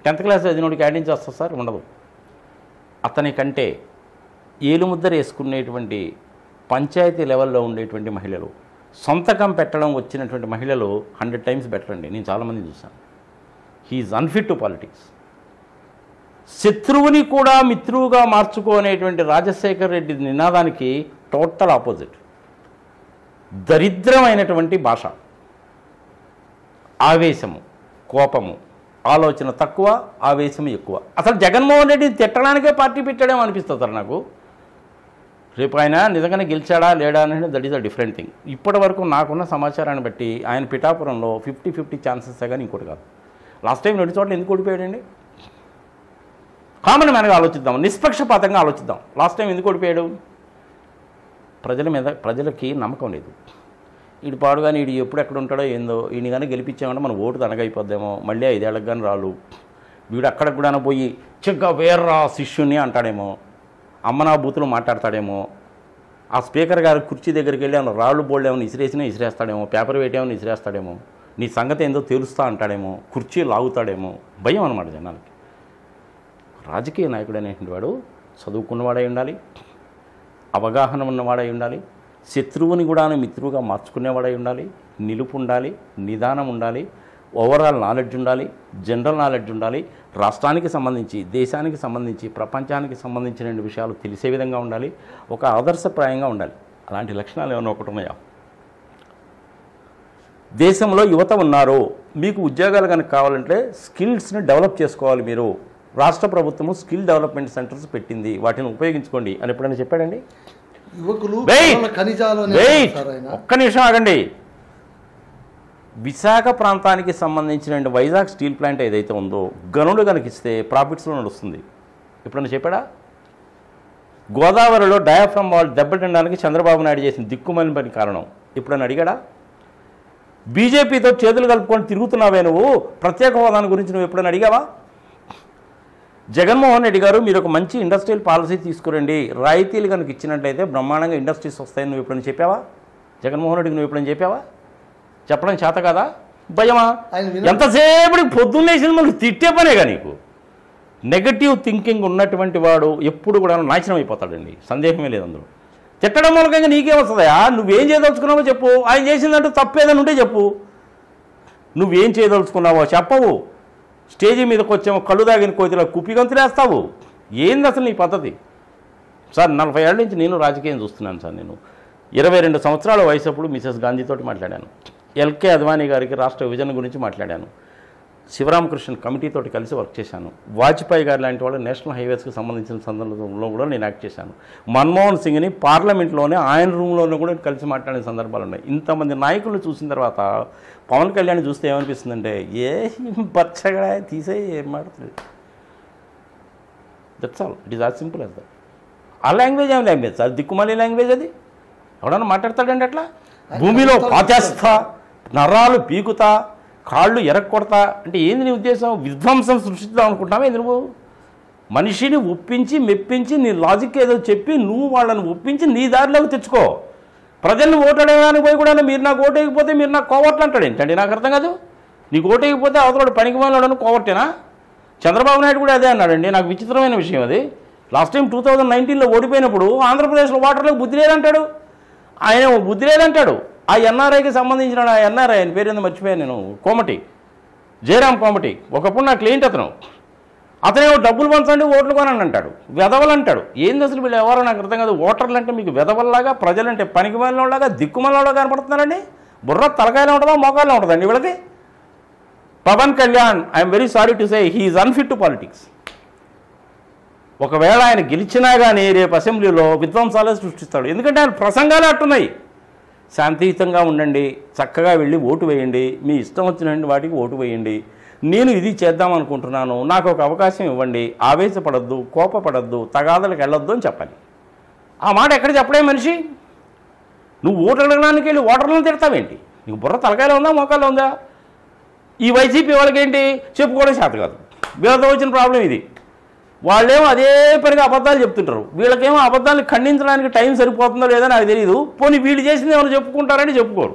10th క్లాస్ చదివినోడికి యాడించి వస్తుంది సార్, ఉండదు. అతని కంటే ఏలుముద్దర వేసుకునేటువంటి పంచాయతీ లెవెల్లో ఉండేటువంటి మహిళలు, సొంతకం పెట్టడం వచ్చినటువంటి మహిళలు 100 times బెటర్ అండి. నేను చాలామంది చూశాను. He's unfit to politics. శత్రువుని కూడా మిత్రువుగా మార్చుకోనేటువంటి రాజశేఖర్ రెడ్డి నినాదానికి టోటల్ ఆపోజిట్. దరిద్రమైనటువంటి భాష, ఆవేశము, కోపము, ఆలోచన తక్కువ, ఆవేశం ఎక్కువ. అసలు జగన్మోహన్ రెడ్డి తిట్టడానికే పార్టీ పెట్టాడేమో అనిపిస్తుంది సార్ నాకు. రేపు ఆయన నిజంగానే గెలిచాడా లేడా అనేది that is a different thing. ఇప్పటి వరకు నాకున్న సమాచారాన్ని బట్టి ఆయన పిఠాపురంలో 50-50 ఛాన్సెస్ కానీ ఇంకోటి కాదు. లాస్ట్ టైం 2 చోట్ల ఎందుకు ఓడిపోయాడండి? కామన్ మ్యాన్గా ఆలోచిద్దాం, నిష్పక్షపాతంగా ఆలోచిద్దాం. లాస్ట్ టైం ఎందుకు ఓడిపోయాడు? ప్రజలకి నమ్మకం లేదు. వీడు పాడు కానీ వీడు ఎప్పుడు ఎక్కడ ఉంటాడో ఏందో, వీడిని కానీ గెలిపించామంటే మన ఓటు దండగైపోద్దేమో, మళ్ళీ 5 ఏళ్ళకి కానీ రాళ్ళు, వీడు అక్కడికి కూడా పోయి చెగ్గా వేర్రా శిష్యుని అంటాడేమో, అమ్మనా బూతులు మాట్లాడతాడేమో, ఆ స్పీకర్ గారు కుర్చీ దగ్గరికి వెళ్ళి ఏమన్నా రాళ్ళు బోల్డ్ ఏమైనా ఇసిరేస్తాడేమో, పేపర్ వేటేమో ఇసిరేస్తాడేమో, నీ సంగతి ఏందో తెలుస్తా అంటాడేమో, కుర్చీ లాగుతాడేమో, భయం అనమాట జనాలకి. రాజకీయ నాయకుడు అనేటువంటి వాడు చదువుకున్నవాడై ఉండాలి, అవగాహన ఉన్నవాడై ఉండాలి, శత్రువుని కూడా మిత్రువుగా మార్చుకునేవాడై ఉండాలి, నిలుపు ఉండాలి, నిదానం ఉండాలి, ఓవరాల్ నాలెడ్జ్ ఉండాలి, జనరల్ నాలెడ్జ్ ఉండాలి, రాష్ట్రానికి సంబంధించి, దేశానికి సంబంధించి, ప్రపంచానికి సంబంధించిన విషయాలు తెలిసే విధంగా ఉండాలి, ఒక ఆదర్శప్రాయంగా ఉండాలి. అలాంటి లక్షణాలు ఏమైనా ఒకటి ఉన్నాయా? దేశంలో యువత ఉన్నారు, మీకు ఉద్యోగాలు కనుక కావాలంటే స్కిల్స్ని డెవలప్ చేసుకోవాలి. మీరు రాష్ట్ర ప్రభుత్వము స్కిల్ డెవలప్మెంట్ సెంటర్స్ పెట్టింది, వాటిని ఉపయోగించుకోండి అని ఎప్పుడైనా చెప్పాడండి? యువకులు ఒక్క నిమిషం ఆగండి. విశాఖ ప్రాంతానికి సంబంధించిన వైజాగ్ స్టీల్ ప్లాంట్ ఏదైతే ఉందో, గనులు కనుక ఇస్తే ప్రాఫిట్స్లో నడుస్తుంది. ఎప్పుడైనా చెప్పాడా? గోదావరిలో డయాఫ్రమ్ వాల్ దెబ్బతినడానికి చంద్రబాబు నాయుడు చేసిన దిక్కుమాలిన పని కారణం ఎప్పుడైనా అడిగాడా? బీజేపీతో చేతులు కలుపుకొని తిరుగుతున్నావే నువ్వు, ప్రత్యేక హోదాని గురించి నువ్వు ఎప్పుడైనా అడిగావా? జగన్మోహన్ రెడ్డి గారు మీరు ఒక మంచి ఇండస్ట్రియల్ పాలసీ తీసుకురండి, రాయితీలు కనుక ఇచ్చినట్లయితే బ్రహ్మాండంగా ఇండస్ట్రీస్ వస్తాయని నువ్వు ఎప్పుడైనా చెప్పావా? జగన్మోహన్ రెడ్డికి నువ్వు ఎప్పుడైనా చెప్పావా? చెప్పడం చేత కదా, భయమా? ఎంతసేపటికి పొద్దున్నేసింది మనకు తిట్టే పనేగా నీకు. నెగటివ్ థింకింగ్ ఉన్నటువంటి వాడు ఎప్పుడు కూడా నాశనం అయిపోతాడండి, సందేహమే లేదు అందులో. తిట్టడం మూలకంగా నీకేమొస్తుందా? నువ్వేం చేయదలుచుకున్నావో చెప్పు. ఆయన చేసిందంటూ తప్పేదని ఉంటే చెప్పు. నువ్వేం చేయదలుచుకున్నావో చెప్పవు. స్టేజీ మీదకి వచ్చేమో కళ్ళు దాగిన కోతిలో కుప్పి గంతులేస్తావు. ఏంది అసలు నీ పద్ధతి? సార్ 40 ఏళ్ళ నుంచి నేను రాజకీయం చూస్తున్నాను సార్. నేను 22 సంవత్సరాల వయసు అప్పుడు మిసెస్ గాంధీతోటి మాట్లాడాను, ఎల్కే అద్వానీ గారికి రాష్ట్ర విభజన గురించి మాట్లాడాను, శివరామకృష్ణ కమిటీతోటి కలిసి వర్క్ చేశాను, వాజ్పేయి గారు లాంటి వాళ్ళు నేషనల్ హైవేస్కి సంబంధించిన సందర్భంలో కూడా నేను యాక్ట్ చేశాను, మన్మోహన్ సింగ్ని పార్లమెంట్లోనే ఆయన రూమ్లోనే కూడా కలిసి మాట్లాడిన సందర్భాలు ఉన్నాయి. ఇంతమంది నాయకులు చూసిన తర్వాత పవన్ కళ్యాణ్ చూస్తే ఏమనిపిస్తుందంటే, ఏ పచ్చగా తీసే ఏం మాట్లాడుతుంది. That's all, it is as simple as that. ఆ లాంగ్వేజ్ ఏం లాంగ్వేజ్ సార్? దిక్కుమాలి లాంగ్వేజ్ అది. ఎవడన్నా మాట్లాడతాడండి అట్లా? భూమిలో పాతేస్తా, నరాలు పీకుతా, కాళ్ళు ఎరక్కొడతా అంటే ఏంది నీ ఉద్దేశం? విధ్వంసం సృష్టిద్దాం అనుకుంటావా ఏంది నువ్వు? మనిషిని ఒప్పించి మెప్పించి నీ లాజిక్ ఏదో చెప్పి నువ్వు వాళ్ళని ఒప్పించి నీ దారిలోకి తెచ్చుకో. ప్రజల్ని ఓటాడేదానికి పోయి కూడా మీరు నాకు ఓటేయకపోతే మీరు నాకు కోవట్లు అంటాడు ఏంటండి? నాకు అర్థం కాదు. నీకు ఓటేయకపోతే అవతల పనికి మాలను కోవట్టేనా? చంద్రబాబు నాయుడు కూడా అదే అన్నాడండి. నాకు విచిత్రమైన విషయం అది. లాస్ట్ టైం 2019లో ఓడిపోయినప్పుడు ఆంధ్రప్రదేశ్లో ఓటర్లకు బుద్ధి లేదంటాడు. ఆయన బుద్ధి లేదంటాడు. ఆ ఎన్ఆర్ఐకి సంబంధించిన ఎన్ఆర్ఐ ఆయన పేరు మర్చిపోయాను నేను, కోమటి, జయరాం కోమటి. ఒకప్పుడు నాకు క్లయింట్ అతనేమో డబ్బులు పంచండి ఓట్లు కొనండి అంటాడు, వెధవలు అంటాడు. ఏంది అసలు వీళ్ళు ఎవరో నాకు అర్థం కాదు. ఓటర్లు అంటే మీకు వెధవల్లాగా, ప్రజలంటే పనికి మాలినోళ్ళలాగా, దిక్కుమాలినోళ్ళగా కనపడుతున్నారండి. బుర్ర తలకాయలో ఉంటుందా మోకాల్లో ఉంటుందండి వీళ్ళకి? Pavan Kalyan, I'm very sorry to say, he is unfit to politics. ఒకవేళ ఆయన గెలిచినా కానీ రేపు అసెంబ్లీలో విధ్వంసాలే సృష్టిస్తాడు. ఎందుకంటే ఆయన ప్రసంగాలే అట్టున్నాయి. శాంతియుతంగా ఉండండి, చక్కగా వెళ్ళి ఓటు వేయండి, మీ ఇష్టం వచ్చిన వాటికి ఓటు వేయండి, నేను ఇది చేద్దాం అనుకుంటున్నాను, నాకు ఒక అవకాశం ఇవ్వండి, ఆవేశపడద్దు, కోపపడద్దు, తగాదలకు వెళ్ళొద్దు అని చెప్పాలి. ఆ మాట ఎక్కడ చెప్పడే మనిషి? నువ్వు ఓటు అడగడానికి వెళ్ళి ఓటర్లను తిడతావేంటి? నీకు బుర్ర తలకాయలో ఉందా, మోకాల్లో ఉందా? ఈ వైసీపీ వాళ్ళకేంటి చెప్పుకోవడం చేత కాదు. వీళ్ళతో వచ్చిన ప్రాబ్లం ఇది. వాళ్ళేమో అదే పనిగా అబద్ధాలు చెప్తుంటారు. వీళ్ళకేమో అబద్ధాలను ఖండించడానికి టైం సరిపోతుందో లేదో నాకు తెలియదు. పోనీ వీళ్ళు చేసింది ఏమైనా చెప్పుకుంటారని చెప్పుకోరు.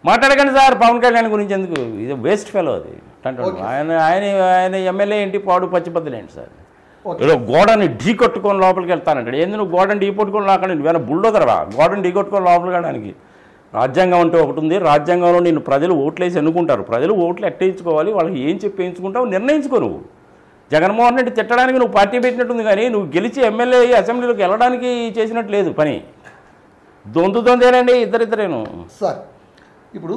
మాట్లాడకండి సార్ పవన్ కళ్యాణ్ గురించి ఎందుకు, ఇది వేస్ట్ ఫెలో అది అంటాడు. ఆయన ఎమ్మెల్యే ఏంటి, పాడు పచ్చిబద్దలు ఏంటి సార్? ఏదో గోడని ఢీ కొట్టుకొని లోపలికి వెళ్తానంటాడు. ఏంది నువ్వు గోడని ఢీ కొట్టుకొని లాకండి, నువ్వేనా బుల్డోదరవా గోడని ఢీ కొట్టుకొని లోపలికి వెళ్ళడానికి? రాజ్యాంగం అంటే ఒకటి ఉంది. రాజ్యాంగంలో నిన్ను ప్రజలు ఓట్లేసి ఎన్నుకుంటారు. ప్రజలు ఓట్లు ఎట్టేయించుకోవాలి, వాళ్ళకి ఏం చెప్పి వేయించుకుంటావు నిర్ణయించుకో. నువ్వు జగన్మోహన్ రెడ్డి తిట్టడానికి నువ్వు పార్టీ పెట్టినట్టుంది, కానీ నువ్వు గెలిచి ఎమ్మెల్యే అసెంబ్లీలోకి వెళ్ళడానికి చేసినట్టు లేదు పని. దొందేనండి ఇద్దరిద్దరేను సార్. ఇప్పుడు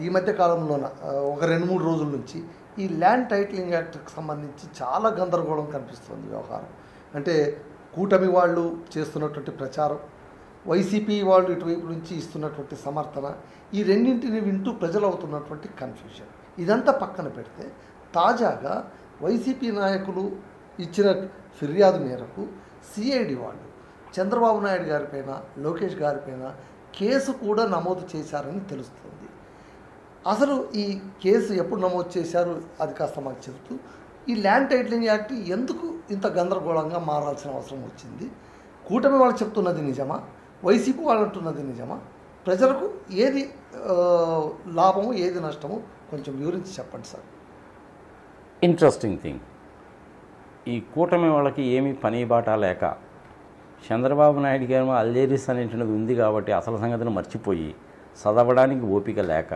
ఈ మధ్య కాలంలోన ఒక 2-3 రోజుల నుంచి ఈ ల్యాండ్ టైటిలింగ్ యాక్ట్కి సంబంధించి చాలా గందరగోళం కనిపిస్తుంది వ్యవహారం. అంటే కూటమి వాళ్ళు చేస్తున్నటువంటి ప్రచారం, వైసీపీ వాళ్ళు ఇటువైపు నుంచి ఇస్తున్నటువంటి సమర్థన, ఈ రెండింటిని వింటూ ప్రజలు అవుతున్నటువంటి కన్ఫ్యూజన్, ఇదంతా పక్కన పెడితే తాజాగా వైసీపీ నాయకులు ఇచ్చిన ఫిర్యాదు మేరకు సిఐడి వాళ్ళు చంద్రబాబు నాయుడు గారిపైన, లోకేష్ గారిపైన కేసు కూడా నమోదు చేశారని తెలుస్తుంది. అసలు ఈ కేసు ఎప్పుడు నమోదు చేశారు అది కాస్త మాకు చెబుతూ, ఈ ల్యాండ్ టైటిలింగ్ యాక్ట్ ఎందుకు ఇంత గందరగోళంగా మారాల్సిన అవసరం వచ్చింది? కూటమి వాళ్ళు చెప్తున్నది నిజమా, వైసీపీ వాళ్ళు అంటున్నది నిజమా? ప్రజలకు ఏది లాభము ఏది నష్టము కొంచెం వివరించి చెప్పండి సార్. ఇంట్రెస్టింగ్ థింగ్, ఈ కూటమి వాళ్ళకి ఏమీ పని బాట లేక చంద్రబాబు నాయుడు గారు అల్జేరిస్ అనేటువంటిది ఉంది కాబట్టి అసలు సంగతిని మర్చిపోయి చదవడానికి ఓపిక లేక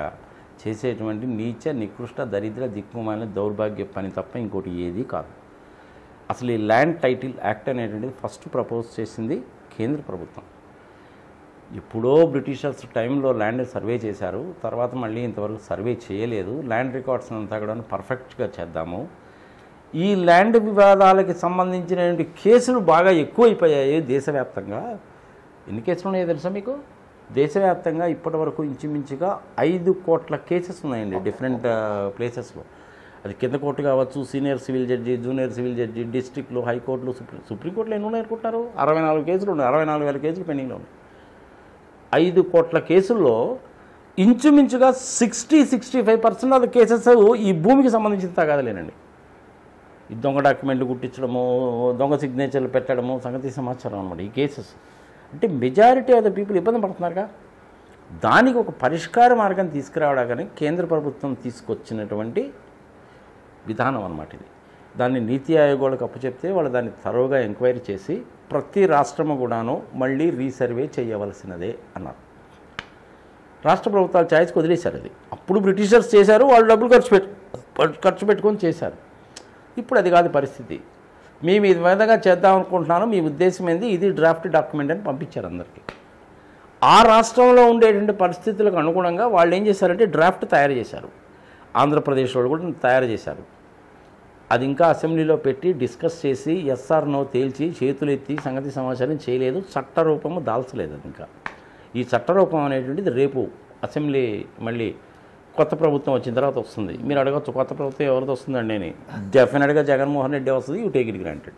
చేసేటువంటి నీచ నికృష్ట దరిద్ర దిక్కుమాలిన దౌర్భాగ్య పని తప్ప ఇంకోటి ఏదీ కాదు. అసలు ఈ ల్యాండ్ టైటిల్ యాక్ట్ అనేటువంటిది ఫస్ట్ ప్రపోజ్ చేసింది కేంద్ర ప్రభుత్వం. ఎప్పుడో బ్రిటిషర్స్ టైంలో ల్యాండ్ సర్వే చేశారు, తర్వాత మళ్ళీ ఇంతవరకు సర్వే చేయలేదు. ల్యాండ్ రికార్డ్స్ అంతా కూడా పర్ఫెక్ట్గా చేద్దాము. ఈ ల్యాండ్ వివాదాలకి సంబంధించినటువంటి కేసులు బాగా ఎక్కువైపోయాయి దేశవ్యాప్తంగా. ఎన్ని కేసులు ఉన్నాయో తెలుసా మీకు? దేశవ్యాప్తంగా ఇప్పటి వరకు ఇంచుమించుగా 5 కోట్ల కేసెస్ ఉన్నాయండి డిఫరెంట్ ప్లేసెస్లో. అది కింద కోర్టు కావచ్చు, senior civil judge, junior civil judge, డిస్ట్రిక్ట్లో, హైకోర్టులో, సుప్రీంకోర్టులో ఎన్ని ఉన్నాయి అనుకుంటున్నారు? 64 కేసులు ఉన్నాయి. 64,000 కేసులు పెండింగ్లో ఉన్నాయి. 5 కోట్ల కేసుల్లో ఇంచుమించుగా 60-65% ఆఫ్ కేసెస్ ఈ భూమికి సంబంధించిన తగాదలేనండి. ఈ దొంగ డాక్యుమెంట్లు గుట్టించడము, దొంగ సిగ్నేచర్లు పెట్టడము సంగతి సమాచారం అనమాట ఈ కేసెస్. అంటే మెజారిటీ ఆఫ్ ద పీపుల్ ఇబ్బంది పడుతున్నారుగా. దానికి ఒక పరిష్కార మార్గం తీసుకురావడానికి కేంద్ర ప్రభుత్వం తీసుకొచ్చినటువంటి విధానం అన్నమాట ఇది. దాన్ని నీతి ఆయోగ్ వాళ్ళకి అప్పచెప్తే వాళ్ళు దాన్ని తరోగా ఎంక్వైరీ చేసి ప్రతి రాష్ట్రము కూడాను మళ్ళీ రీసర్వే చేయవలసినదే అన్నారు. రాష్ట్ర ప్రభుత్వాలు ఛాయిస్కి వదిలేశారు. అది అప్పుడు బ్రిటిషర్స్ చేశారు, వాళ్ళు డబ్బులు ఖర్చు పెట్టుకొని చేశారు. ఇప్పుడు అది కాదు పరిస్థితి. మేము ఇది విధంగా చేద్దాం అనుకుంటున్నాను, మీ ఉద్దేశం ఏంది, ఇది డ్రాఫ్ట్ డాక్యుమెంట్ అని పంపించారు అందరికీ. ఆ రాష్ట్రంలో ఉండేటువంటి పరిస్థితులకు అనుగుణంగా వాళ్ళు ఏం చేశారంటే డ్రాఫ్ట్ తయారు చేశారు. ఆంధ్రప్రదేశ్ వాళ్ళు కూడా తయారు చేశారు. అది ఇంకా అసెంబ్లీలో పెట్టి డిస్కస్ చేసి ఎస్ఆర్ నో తేల్చి చేతులు ఎత్తి సంగతి సమాచారం చేయలేదు, చట్టరూపము దాల్చలేదు. అది ఇంకా ఈ చట్టరూపం అనేటువంటిది రేపు అసెంబ్లీ మళ్ళీ కొత్త ప్రభుత్వం వచ్చిన తర్వాత వస్తుంది. మీరు అడగచ్చు కొత్త ప్రభుత్వం ఎవరితో వస్తుందండి అని. డెఫినెట్గా జగన్మోహన్ రెడ్డి వస్తుంది. You take it granted.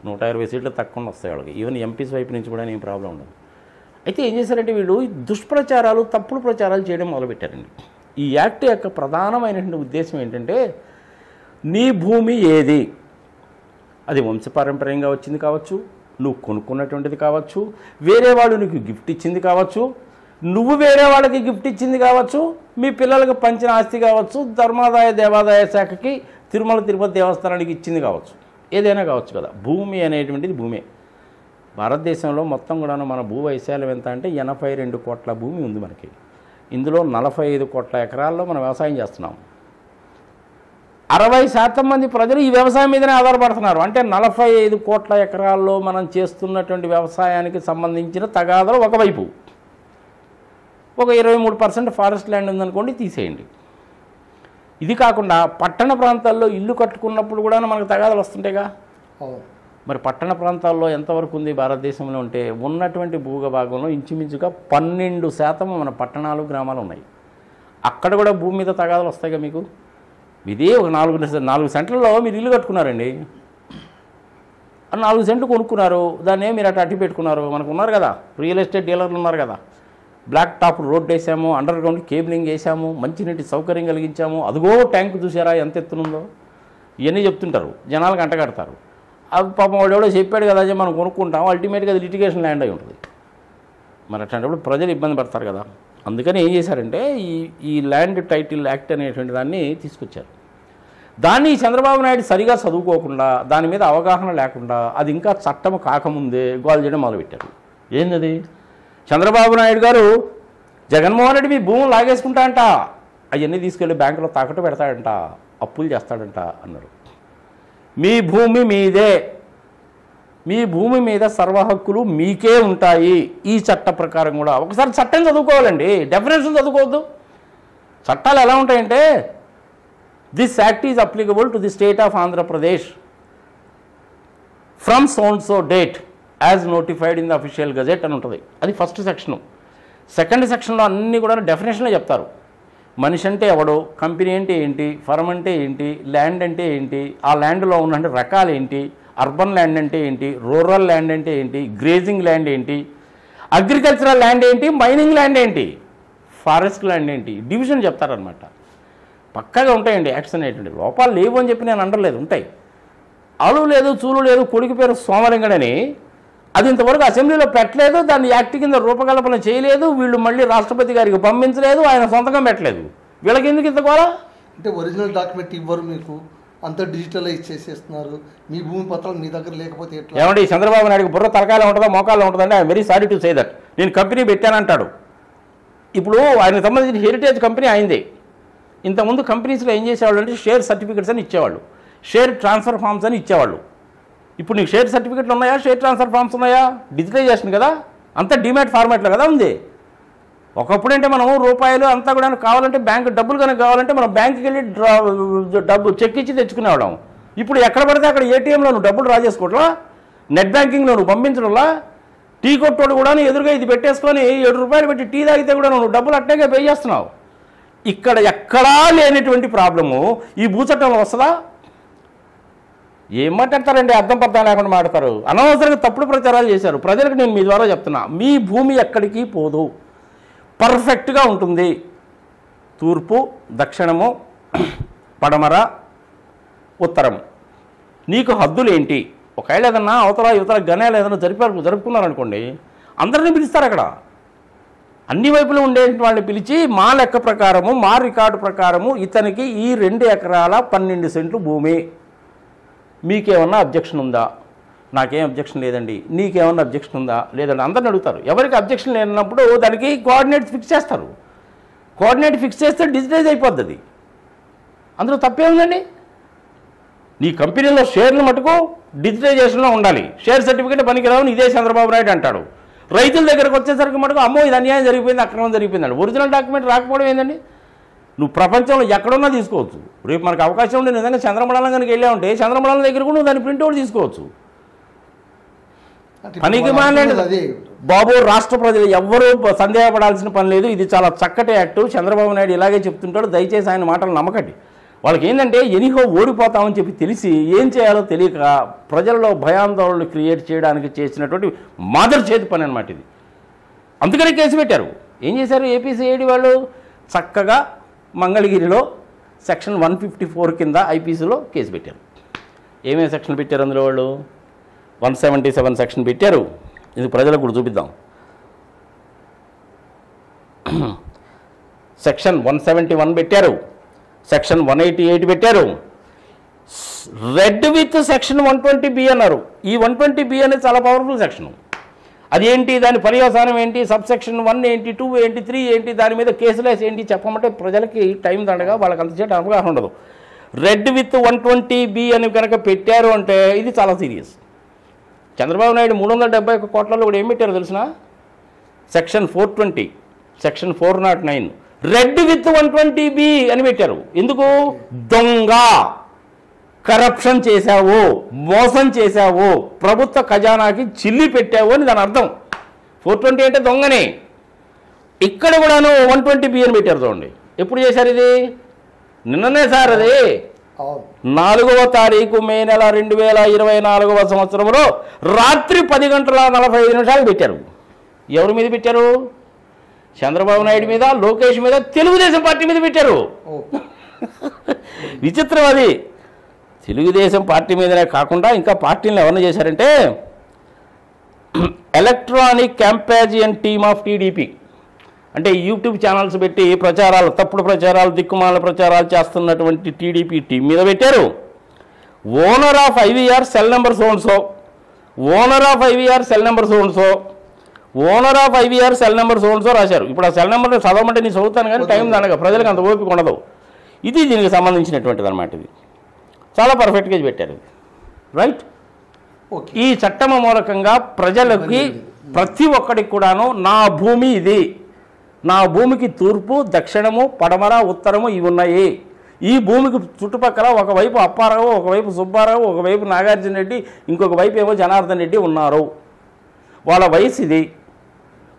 120 సీట్లు తక్కువ వస్తాయి వాళ్ళకి. ఈవెన్ ఎంపీస్ వైపు నుంచి కూడా ఏం ప్రాబ్లం ఉండదు. అయితే ఏం చేశారంటే వీళ్ళు దుష్ప్రచారాలు, తప్పుడు ప్రచారాలు చేయడం మొదలుపెట్టారండి. ఈ యాక్ట్ యొక్క ప్రధానమైనటువంటి ఉద్దేశం ఏంటంటే, నీ భూమి ఏది, అది వంశపారంపర్యంగా వచ్చింది కావచ్చు, నువ్వు కొనుక్కున్నటువంటిది కావచ్చు, వేరే వాళ్ళు నీకు గిఫ్ట్ ఇచ్చింది కావచ్చు, నువ్వు వేరే వాళ్ళకి గిఫ్ట్ ఇచ్చింది కావచ్చు, మీ పిల్లలకు పంచిన ఆస్తి కావచ్చు, ధర్మాదాయ దేవాదాయ శాఖకి తిరుమల తిరుపతి దేవస్థానానికి ఇచ్చింది కావచ్చు, ఏదైనా కావచ్చు కదా. భూమి అనేటువంటిది భూమే. భారతదేశంలో మొత్తం కూడా మన భూ వైశాల్యం ఎంత అంటే 82 కోట్ల భూమి ఉంది మనకి. ఇందులో 45 కోట్ల ఎకరాల్లో మనం వ్యవసాయం చేస్తున్నాం. 60% మంది ప్రజలు ఈ వ్యవసాయం మీదనే ఆధారపడుతున్నారు. అంటే 45 కోట్ల ఎకరాల్లో మనం చేస్తున్నటువంటి వ్యవసాయానికి సంబంధించిన తగాదాలు ఒకవైపు, ఒక 23% ఫారెస్ట్ ల్యాండ్ ఉందనుకోండి, తీసేయండి. ఇది కాకుండా పట్టణ ప్రాంతాల్లో ఇల్లు కట్టుకున్నప్పుడు కూడా మనకు తగాదాలు వస్తుంటాయిగా. మరి పట్టణ ప్రాంతాల్లో ఎంతవరకు ఉంది భారతదేశంలో అంటే ఉన్నటువంటి భూభాగంలో ఇంచుమించుగా 12% మన పట్టణాలు గ్రామాలు ఉన్నాయి. అక్కడ కూడా భూమి మీద తగాదాలు వస్తాయిగా మీకు. ఇదే ఒక 4 సెంట్లలో మీరు ఇల్లు కట్టుకున్నారండి, 4 సెంట్లు కొనుక్కున్నారు, దాన్ని మీరు అటు పెట్టుకున్నారు. మనకు ఉన్నారు కదా రియల్ ఎస్టేట్ డీలర్లు ఉన్నారు కదా, బ్లాక్ టాప్ రోడ్ వేసాము, అండర్ గ్రౌండ్ కేబులింగ్ వేసాము, మంచినీటి సౌకర్యం కలిగించాము, అదిగో ట్యాంకు చూసారా ఎంత ఎత్తునుందో, ఇవన్నీ చెప్తుంటారు, జనాలకు అంటగడతారు. అది పాపం వాడు ఎవడో చెప్పాడు కదా అని మనం కొనుక్కుంటాం, అల్టిమేట్గా అది లిటిగేషన్ ల్యాండ్ అయి ఉంటుంది. మరి అట్లాంటప్పుడు ప్రజలు ఇబ్బంది పడతారు కదా. అందుకని ఏం చేశారంటే ఈ ల్యాండ్ టైటిల్ యాక్ట్ అనేటువంటి దాన్ని తీసుకొచ్చారు. దాన్ని చంద్రబాబు నాయుడు సరిగా చదువుకోకుండా, దాని మీద అవగాహన లేకుండా, అది ఇంకా చట్టం కాకముందే గోల్ చేయడం మొదలుపెట్టారు. ఏంటది? చంద్రబాబు నాయుడు గారు జగన్మోహన్ రెడ్డి మీ భూములు లాగేసుకుంటా అంట, అవన్నీ తీసుకెళ్ళి బ్యాంకులో తాకట్టు పెడతాడంట, అప్పులు చేస్తాడంట అన్నారు. మీ భూమి మీదే, మీ భూమి మీద సర్వ హక్కులు మీకే ఉంటాయి ఈ చట్ట ప్రకారం కూడా. ఒకసారి చట్టం చదువుకోవాలండి, డెఫినేషన్ చదువుకోవద్దు. చట్టాలు ఎలా ఉంటాయంటే this act is applicable to the state of Andhra Pradesh from so date as notified in the official gazette అని ఉంటుంది. అది ఫస్ట్ సెక్షను. సెకండ్ సెక్షన్లో అన్నీ కూడా డెఫినేషన్లో చెప్తారు. మనిషి అంటే ఎవడో, కంపెనీ అంటే ఏంటి, ఫర్మ్ అంటే ఏంటి, ల్యాండ్ అంటే ఏంటి, ఆ ల్యాండ్లో ఉన్న రకాలు ఏంటి, అర్బన్ ల్యాండ్ అంటే ఏంటి, రూరల్ ల్యాండ్ అంటే ఏంటి, గ్రేజింగ్ ల్యాండ్ ఏంటి, అగ్రికల్చరల్ ల్యాండ్ ఏంటి, మైనింగ్ ల్యాండ్ ఏంటి, ఫారెస్ట్ ల్యాండ్ ఏంటి, డివిజన్ చెప్తారనమాట. పక్కాగా ఉంటాయండి యాక్ట్స్ అనేటువంటి. లోపాలు లేవు అని చెప్పి నేను అనలేదు, ఉంటాయి. అలు లేదు, చూలు లేదు, కొడుకు పేరు సోమలింగడని, అది ఇంతవరకు అసెంబ్లీలో పెట్టలేదు, దాన్ని యాక్ట్ కింద రూపకల్పన చేయలేదు, వీళ్ళు మళ్ళీ రాష్ట్రపతి గారికి పంపించలేదు, ఆయన సొంతంగా పెట్టలేదు. వీళ్ళకి ఎందుకు ఇంత గోల? అంటే ఒరిజినల్ డాక్యుమెంట్ ఇవ్వరు మీకు, అంతా డిజిటలైజ్ చేసేస్తున్నారు, మీ భూమి పత్రాలు మీ దగ్గర లేకపోతే ఎట్లా? ఏమండి చంద్రబాబు నాయుడుకి బుర్ర తలకాయలో ఉంటుందా మోకాల్లో ఉంటుందండి? I'm very sorry to say that. నేను కంపెనీ పెట్టానంటాడు. ఇప్పుడు ఆయనకు సంబంధించిన హెరిటేజ్ కంపెనీ అయింది. ఇంతకుముందు కంపెనీస్లో ఏం చేసేవాళ్ళు అంటే షేర్ సర్టిఫికెట్స్ అని ఇచ్చేవాళ్ళు, షేర్ ట్రాన్స్ఫర్ ఫామ్స్ అని ఇచ్చేవాళ్ళు. ఇప్పుడు నీకు షేర్ సర్టిఫికెట్లు ఉన్నాయా, షేర్ ట్రాన్స్ఫర్ ఫామ్స్ ఉన్నాయా? డిజిటలైజేషన్ కదా, అంతా డిమాట్ ఫార్మాట్లో కదా ఉంది. ఒకప్పుడు అంటే మనం రూపాయలు అంతా కూడా కావాలంటే బ్యాంకు డబ్బులు కనుక కావాలంటే మనం బ్యాంకుకి వెళ్ళి డబ్బు చెక్ ఇచ్చి తెచ్చుకునేవాళ్ళం. ఇప్పుడు ఎక్కడ పడితే అక్కడ ఏటీఎంలో నువ్వు డబ్బులు డ్రా చేసుకోవట్లా, నెట్ బ్యాంకింగ్లో నువ్వు పంపించడంలా, టీ కొట్టోడు కూడా ఎదురుగా ఇది పెట్టేసుకొని 7 రూపాయలు పెట్టి టీ తాగితే కూడా నువ్వు డబ్బులు అట్టేగా పే చేస్తున్నావు. ఇక్కడ ఎక్కడా లేనటువంటి ప్రాబ్లము ఈ భూచట్టంలో వస్తుందా? ఏం మాట్లాడతారండి, అర్థం పర్థం లేకుండా మాట్లాడతారు. అనవసరంగా తప్పుడు ప్రచారాలు చేశారు. ప్రజలకు నేను మీ ద్వారా చెప్తున్నా, మీ భూమి ఎక్కడికి పోదు, పర్ఫెక్ట్గా ఉంటుంది. తూర్పు, దక్షిణము, పడమర, ఉత్తరం, నీకు హద్దులేంటి? ఒకవేళ ఏదన్నా అవతల యువతల గణాలు ఏదైనా జరుపుకున్నారనుకోండి, అందరినీ పిలుస్తారు. అక్కడ అన్ని వైపులు ఉండే వాళ్ళని పిలిచి మా లెక్క ప్రకారము, మా రికార్డు ప్రకారము ఇతనికి ఈ 2 ఎకరాల 12 సెంట్లు భూమి, మీకేమన్నా అబ్జెక్షన్ ఉందా? నాకేం అబ్జెక్షన్ లేదండి. నీకేమన్నా అబ్జెక్షన్ ఉందా? లేదండి. అందరిని అడుగుతారు. ఎవరికి అబ్జెక్షన్ లేనప్పుడు దానికి కోఆర్డినేట్ ఫిక్స్ చేస్తారు. కోఆర్డినేట్ ఫిక్స్ చేస్తే డిజిటైజ్ అయిపోద్ది. అది అందులో తప్పే ఉందండి. నీ కంపెనీలో షేర్లు మటుకు డిజిటైజేషన్లో ఉండాలి. షేర్ సర్టిఫికేట్ పనికిరావు ఇదే చంద్రబాబు నాయుడు అంటాడు. రైతుల దగ్గరకు వచ్చేసరికి మటుకు అమ్మో ఇది అన్యాయం జరిగిపోయింది, అక్రమం జరిగిపోయిందండి. ఒరిజినల్ డాక్యుమెంట్ రాకపోవడం ఏందండి? నువ్వు ప్రపంచంలో ఎక్కడున్నా తీసుకోవచ్చు. రేపు మనకు అవకాశం ఉంటే నిజంగా చంద్రమండలం కనుక వెళ్ళా ఉంటే చంద్రమండలం దగ్గర కూడా నువ్వు దాని ప్రింట్అవుట్ తీసుకోవచ్చు. పనికి మానేది బాబు. రాష్ట్ర ప్రజలు ఎవ్వరూ సందేహపడాల్సిన పని లేదు. ఇది చాలా చక్కటి యాక్టు. చంద్రబాబు నాయుడు ఇలాగే చెప్తుంటాడు. దయచేసి ఆయన మాటలు నమ్మకండి. వాళ్ళకి ఏంటంటే ఎనిహో ఓడిపోతామని చెప్పి తెలిసి ఏం చేయాలో తెలియక ప్రజల్లో భయాందోళనలు క్రియేట్ చేయడానికి చేసినటువంటి మాదర్ చేతి పని అనమాట ఇది. అందుకనే కేసు పెట్టారు. ఏం చేశారు ఏపీసీఐడి వాళ్ళు? చక్కగా మంగళగిరిలో సెక్షన్ 154 కింద ఐపీసీలో కేసు పెట్టారు. ఏమేమి సెక్షన్ పెట్టారు అందులో వాళ్ళు? 177 సెక్షన్ పెట్టారు. ఇది ప్రజలకు కూడా చూపిద్దాం. సెక్షన్ 171 పెట్టారు, సెక్షన్ 188 పెట్టారు. రెడ్ విత్ సెక్షన్ 120B అన్నారు. ఈ 120B అనేది చాలా పవర్ఫుల్ సెక్షన్. అదేంటి, దాని పర్యవసానం ఏంటి, సబ్ సెక్షన్ 1 ఏంటి, 2 ఏంటి, 3 ఏంటి, దాని మీద కేసులేసి ఏంటి చెప్పమంటే ప్రజలకి టైం దండగా వాళ్ళకి అంతసేపు అవగాహన ఉండదు. రెడ్ విత్ 120B అని కనుక పెట్టారు అంటే ఇది చాలా సీరియస్. చంద్రబాబు నాయుడు 371 కోట్లలో కూడా ఏం పెట్టారో తెలిసిన? Section 420, section 409, red with 120B అని పెట్టారు. ఎందుకు? దొంగ, కరప్షన్ చేశావు, మోసం చేశావు, ప్రభుత్వ ఖజానాకి చిల్లి పెట్టావు అని దాని అర్థం. 420 అంటే దొంగనే. ఇక్కడ కూడాను 120B అని పెట్టారు. చూడండి ఎప్పుడు చేశారు ఇది? నిన్ననే సార్. అది 4వ తారీఖు మే నెల 2024వ సంవత్సరంలో రాత్రి 10:45 పెట్టారు. ఎవరి మీద పెట్టారు? చంద్రబాబు నాయుడు మీద, లోకేష్ మీద, తెలుగుదేశం పార్టీ మీద పెట్టారు. విచిత్రం అది. తెలుగుదేశం పార్టీ మీదనే కాకుండా ఇంకా పార్టీలను ఎవరిని చేశారంటే ఎలక్ట్రానిక్ క్యాంపేజియన్ టీమ్ ఆఫ్ టీడీపీ అంటే యూట్యూబ్ ఛానల్స్ పెట్టి ప్రచారాలు, తప్పుడు ప్రచారాలు, దిక్కుమాల ప్రచారాలు చేస్తున్నటువంటి టీడీపీ టీం మీద పెట్టారు. Owner of IVR cell number so and so, owner of IVR cell number so and so, owner of IVR cell number so and so రాశారు. ఇప్పుడు ఆ సెల్ నెంబర్ చదవమంటే నేను చదువుతాను కానీ టైం దానగా ప్రజలకు అంత ఓపిక ఉండదు. ఇది దీనికి సంబంధించినటువంటిది అనమాట. ఇది చాలా పర్ఫెక్ట్గా పెట్టారు. రైట్. ఈ చట్టం మూలకంగా ప్రజలకి ప్రతి ఒక్కడికి కూడాను నా భూమి ఇది, నా భూమికి తూర్పు, దక్షిణము, పడమర, ఉత్తరము ఇవి ఉన్నాయి. ఈ భూమికి చుట్టుపక్కల ఒకవైపు అప్పారావు, ఒకవైపు సుబ్బారావు, ఒకవైపు నాగార్జున రెడ్డి, ఇంకొక వైపు ఏమో జనార్దన్ రెడ్డి ఉన్నారు. వాళ్ళ వయసు ఇది,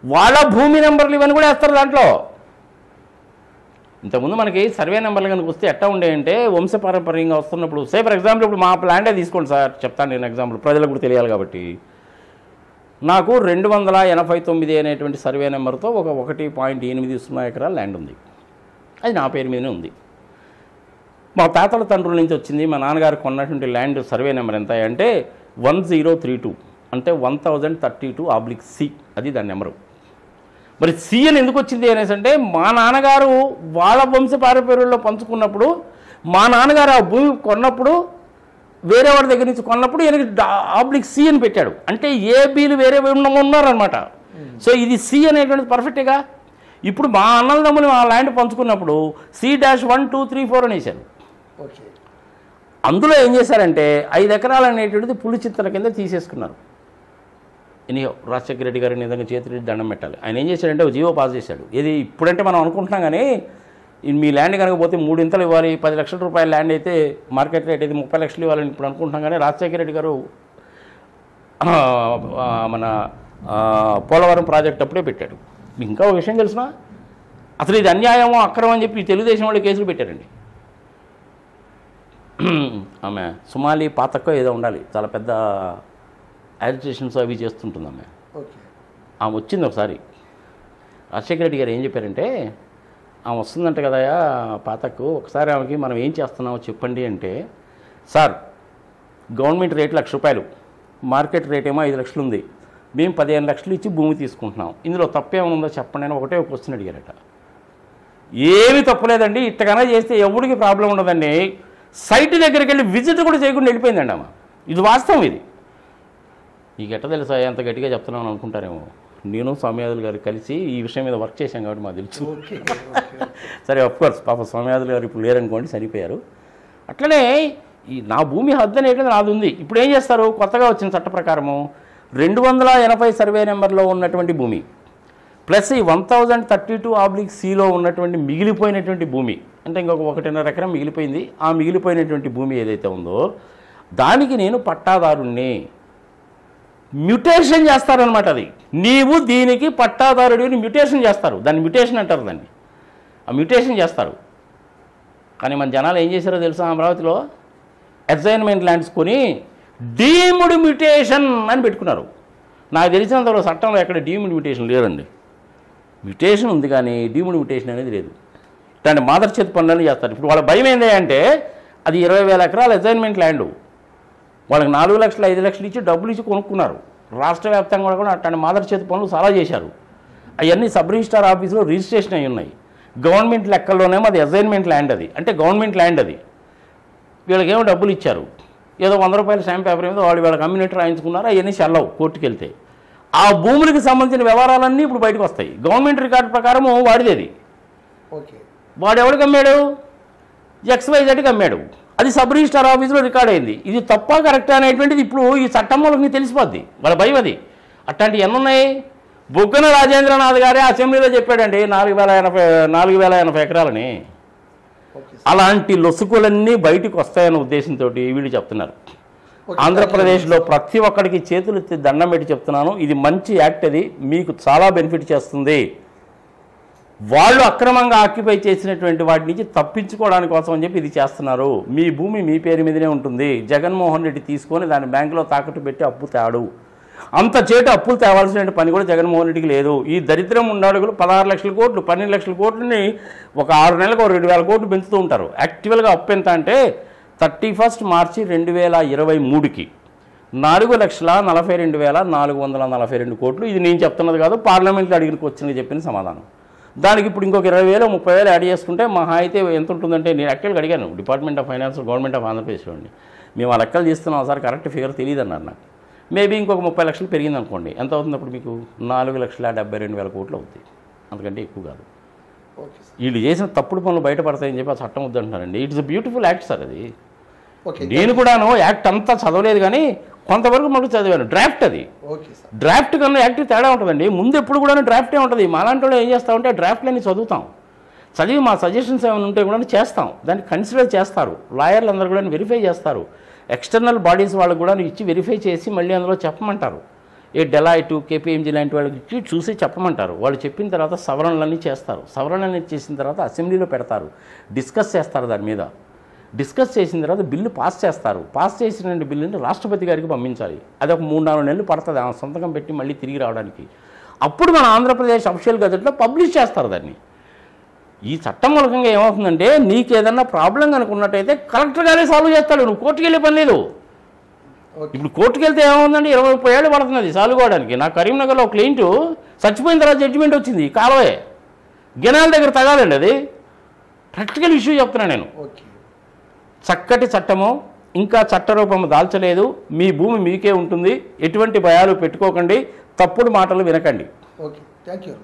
వాళ్ళ భూమి నెంబర్లు ఇవన్నీ కూడా వేస్తారు దాంట్లో. ఇంతకుముందు మనకి సర్వే నెంబర్లు కనుక వస్తే ఎట్టా ఉండేయంటే వంశపారంపర్యంగా వస్తున్నప్పుడు, సే ఫర్ ఎగ్జాంపుల్ ఇప్పుడు మా ల్యాండే తీసుకోండి సార్, చెప్తాను నేను ఎగ్జాంపుల్, ప్రజలకు కూడా తెలియాలి కాబట్టి. నాకు 289 అనేటువంటి సర్వే నెంబర్తో ఒక 1.80 ఎకరాల ల్యాండ్ ఉంది. అది నా పేరు మీదనే ఉంది. మా తాతల తండ్రుల నుంచి వచ్చింది. మా నాన్నగారు కొన్నటువంటి ల్యాండ్ సర్వే నెంబర్ ఎంత అంటే 1032 అంటే 1032/C, అది దాని నెంబరు. మరి సి అని ఎందుకు వచ్చింది అనేసి అంటే మా నాన్నగారు వాళ్ళ వంశపారంపర్యంలో పంచుకున్నప్పుడు, మా నాన్నగారు ఆ భూమి కొన్నప్పుడు వేరే వాడి దగ్గర నుంచి కొన్నప్పుడు ఈయనకి సి అని పెట్టాడు. అంటే ఏబీలు వేరే ఉన్నారనమాట. సో ఇది సి అనేటువంటిది పర్ఫెక్ట్గా. ఇప్పుడు మా అన్నదమ్ములు ఆ ల్యాండ్ పంచుకున్నప్పుడు C-1 2 3 4 అని వేశారు. అందులో ఏం చేశారంటే 5 ఎకరాలు అనేటువంటిది పులి చిత్తల కింద తీసేసుకున్నారు. ఎనియో రాజశేఖర రెడ్డి గారిని నిజంగా చేతులు దండం పెట్టాలి. ఆయన ఏం చేశాడంటే ఒక జీవో పాస్ చేశాడు. ఇది ఇప్పుడంటే మనం అనుకుంటున్నాం కానీ మీ ల్యాండ్ కనుక పోతే 3 ఇంతలు ఇవ్వాలి, 10 లక్షల రూపాయల ల్యాండ్ అయితే మార్కెట్ రేట్ అయితే 30 లక్షలు ఇవ్వాలని ఇప్పుడు అనుకుంటున్నాం. కానీ రాజశేఖర రెడ్డి గారు మన పోలవరం ప్రాజెక్ట్ అప్పుడే పెట్టాడు. మీకు ఇంకా ఒక విషయం తెలిసిన, అసలు ఇది అన్యాయమో అక్రమం అని చెప్పి తెలుగుదేశం వాళ్ళు కేసులు పెట్టారండి. ఆమె సుమాలి పాతకో ఏదో ఉండాలి, చాలా పెద్ద యాజిటేషన్స్ అవి చేస్తుంటుంది ఆమె. ఆమె వచ్చింది ఒకసారి. రాజశేఖర రెడ్డి గారు ఏం చెప్పారంటే, ఆమె వస్తుందంట కదా పాతకు, ఒకసారి ఆమెకి మనం ఏం చేస్తున్నామో చెప్పండి అంటే, sir government rate ₹1,00,000, market rate ఏమో 5 లక్షలు ఉంది, మేము 15 లక్షలు ఇచ్చి భూమి తీసుకుంటున్నాం, ఇందులో తప్పేముందో చెప్పండి అని ఒకటే ఒక క్వశ్చన్ అడిగారట. ఏమీ తప్పులేదండి, ఇట్టగానే చేస్తే ఎవరికి ప్రాబ్లం ఉండదండి, సైట్ దగ్గరికి వెళ్ళి విజిట్ కూడా చేయకుండా వెళ్ళిపోయిందండి ఆమె. ఇది వాస్తవం. ఇది నీకు ఎట్ట తెలుసా ఎంత గట్టిగా చెప్తున్నాను అనుకుంటారేమో. నేను స్వామియాదులు గారు కలిసి ఈ విషయం మీద వర్క్ చేశాం కాబట్టి మాకు తెలుసు. సరే అఫ్కోర్స్ పాప స్వామియాదులు గారు ఇప్పుడు లేరనుకోండి, సరిపోయారు. అట్లనే ఈ నా భూమి హద్దు అనేటువంటి నాది ఉంది. ఇప్పుడు ఏం చేస్తారు, కొత్తగా వచ్చిన చట్ట ప్రకారము 280 సర్వే నెంబర్లో ఉన్నటువంటి భూమి ప్లస్ ఈ 1032/Cలో ఉన్నటువంటి మిగిలిపోయినటువంటి భూమి, అంటే ఇంకొక 1.5 ఎకరం మిగిలిపోయింది. ఆ మిగిలిపోయినటువంటి భూమి ఏదైతే ఉందో దానికి నేను పట్టాదారుణ్ణి, మ్యుటేషన్ చేస్తారనమాట. అది నీవు దీనికి పట్టాదారుడిని మ్యుటేషన్ చేస్తారు, దాన్ని మ్యుటేషన్ అంటారు. దాన్ని ఆ మ్యుటేషన్ చేస్తారు. కానీ మన జనాలు ఏం చేశారో తెలుసా, అమరావతిలో అసైన్మెంట్ ల్యాండ్స్ కొని డీమ్డ్ మ్యుటేషన్ అని పెట్టుకున్నారు. నాకు తెలిసినంతలో చట్టంలో ఎక్కడ డీమ్డ్ మ్యుటేషన్ లేదండి. మ్యుటేషన్ ఉంది కానీ డీమ్డ్ మ్యుటేషన్ అనేది లేదు. ఇట్లాంటి మాదర్ చేతి పనులన్నీ చేస్తారు. ఇప్పుడు వాళ్ళ భయం ఏంటి అంటే, అది 20,000 ఎకరాల అసైన్మెంట్ ల్యాండు, వాళ్ళకి 4 లక్షలు 5 లక్షలు ఇచ్చి డబ్బులు ఇచ్చి కొనుక్కున్నారు. రాష్ట్ర వ్యాప్తంగా కూడా అట్లాంటి మాదర్ చేతి పనులు చాలా చేశారు. అవన్నీ సబ్ రిజిస్ట్రార్ ఆఫీసులో రిజిస్ట్రేషన్ అయి ఉన్నాయి. గవర్నమెంట్ లెక్కల్లోనేమో అది అసైన్మెంట్ ల్యాండ్, అది అంటే గవర్నమెంట్ ల్యాండ్. అది వీళ్ళకేమో డబ్బులు ఇచ్చారు, ఏదో 100 రూపాయల స్టాంప్ పేపర్ మీద వాళ్ళు వీళ్ళకి అమ్మినట్టు రాయించుకున్నారు. అవన్నీ చెల్లవు, కోర్టుకు వెళ్తే. ఆ భూములకు సంబంధించిన వ్యవహారాలన్నీ ఇప్పుడు బయటకు వస్తాయి. గవర్నమెంట్ రికార్డు ప్రకారము వాడిదేది. వాడు ఎవరికి అమ్మాడు, XYZకి అమ్మాడు. అది సబ్ రిజిస్ట్రార్ ఆఫీసులో రికార్డ్ అయింది. ఇది తప్ప కరెక్ట్ అనేటువంటిది ఇప్పుడు ఈ చట్టం వాళ్ళకి తెలిసిపోద్ది. వాళ్ళ భయం అది. అట్లాంటివి ఎన్ని ఉన్నాయి, బుగ్గన రాజేంద్రనాథ్ గారే అసెంబ్లీలో చెప్పాడండి 4,080 ఎకరాలని. Okay sir. అలాంటి లొసుకులన్నీ బయటకు వస్తాయన్న ఉద్దేశంతో వీళ్ళు చెప్తున్నారు. ఆంధ్రప్రదేశ్లో ప్రతి ఒక్కడికి చేతులు ఎత్తి దండం పెట్టి చెప్తున్నాను, ఇది మంచి యాక్ట్, అది మీకు చాలా బెనిఫిట్ చేస్తుంది. వాళ్ళు అక్రమంగా ఆక్యుపై చేసినటువంటి వాటి నుంచి తప్పించుకోవడానికి కోసం అని చెప్పి ఇది చేస్తున్నారు. మీ భూమి మీ పేరు మీదనే ఉంటుంది. జగన్మోహన్ రెడ్డి తీసుకొని దాన్ని బ్యాంకులో తాకట్టు పెట్టి అప్పు తేడు. అంత చేటు అప్పులు తేవాల్సిన పని కూడా జగన్మోహన్ రెడ్డికి లేదు. ఈ దరిద్రం ఉన్నాడుగులు 16 లక్షల కోట్లు 12 లక్షల కోట్లని ఒక 6 నెలలకు 2,000 కోట్లు పెంచుతూ ఉంటారు. యాక్చువల్గా అప్పు ఎంత అంటే 31 మార్చి 2023కి 4,42,442 కోట్లు. ఇది నేను చెప్తున్నది కాదు, పార్లమెంట్లో అడిగిన క్వశ్చన్కి చెప్పిన సమాధానం. దానికి ఇప్పుడు ఇంకొక 20,000 30,000 యాడ్ చేసుకుంటే మహా అయితే ఎంత ఉంటుందంటే, నేను యాక్చువల్గా అడిగాను department of finance government of Andhra Pradesh అండి, మేము ఆ లెక్కలు చేస్తున్నాం సార్, కరెక్ట్ ఫిగర్ తెలియదు అన్నారు నాకు. మేబీ ఇంకొక 30 లక్షలు పెరిగింది అనుకోండి, ఎంత అవుతుంది అప్పుడు మీకు 4,72,000 కోట్లు అవుతాయి, అంతకంటే ఎక్కువ కాదు. Okay sir. వీళ్ళు చేసిన తప్పుడు పనులు బయటపడతాయని చెప్పి ఆ చట్టం వద్దంటున్నారండి. It's a beautiful act sir అది. ఓకే. నేను కూడాను యాక్ట్ అంతా చదవలేదు కానీ కొంతవరకు మనకు చదివాను. డ్రాఫ్ట్ అది. Okay sir. డ్రాఫ్ట్ కన్నా యాక్ట్ తేడా ఉంటుందండి. ముందు ఎప్పుడు కూడా డ్రాఫ్టే ఉంటుంది. మాలాంటి వాళ్ళు ఏం చేస్తామంటే డ్రాఫ్ట్లన్నీ చదువుతాం, చదివి మా సజెషన్స్ ఏమైనా ఉంటే కూడా చేస్తాం, దాన్ని కన్సిడర్ చేస్తారు. లాయర్లు అందరూ కూడా వెరిఫై చేస్తారు. ఎక్స్టర్నల్ బాడీస్ వాళ్ళకు కూడా ఇచ్చి వెరిఫై చేసి మళ్ళీ అందులో చెప్పమంటారు. ఏ డెలాయిట్ KPMG లాంటి వాళ్ళకి ఇచ్చి చూసి చెప్పమంటారు. వాళ్ళు చెప్పిన తర్వాత సవరణలన్నీ చేస్తారు. సవరణలన్నీ చేసిన తర్వాత అసెంబ్లీలో పెడతారు, డిస్కస్ చేస్తారు. దాని మీద డిస్కస్ చేసిన తర్వాత బిల్లు పాస్ చేస్తారు. పాస్ చేసిన బిల్లుని రాష్ట్రపతి గారికి పంపించాలి. అది ఒక 3-4 నెలలు పడుతుంది ఆ సంతకం పెట్టి మళ్ళీ తిరిగి రావడానికి. అప్పుడు మన ఆంధ్రప్రదేశ్ అఫీషియల్ గజెట్లో పబ్లిష్ చేస్తారు దాన్ని. ఈ చట్టం మూలకంగా ఏమవుతుందంటే, నీకు ఏదన్నా ప్రాబ్లం కనుకున్నట్టయితే కలెక్టర్ గారే సాల్వ్ చేస్తాడు, నువ్వు కోర్టుకు వెళ్ళే పని లేదు. ఇప్పుడు కోర్టుకు వెళ్తే ఏమవుతుందండి, 20-30 ఏళ్ళు పడుతుంది సాల్వ్ కావడానికి. నా కరీంనగర్లో ఒక క్లయింట్ చచ్చిపోయిన తర్వాత జడ్జిమెంట్ వచ్చింది. కాలువే గినాల దగ్గర తగాలండి, అది ప్రాక్టికల్ ఇష్యూ చెప్తున్నాను నేను. చక్కటి చట్టము ఇంకా చట్టరూపము దాల్చలేదు. మీ భూమి మీకే ఉంటుంది, ఎటువంటి భయాలు పెట్టుకోకండి, తప్పుడు మాటలు వినకండి. Okay, thank you.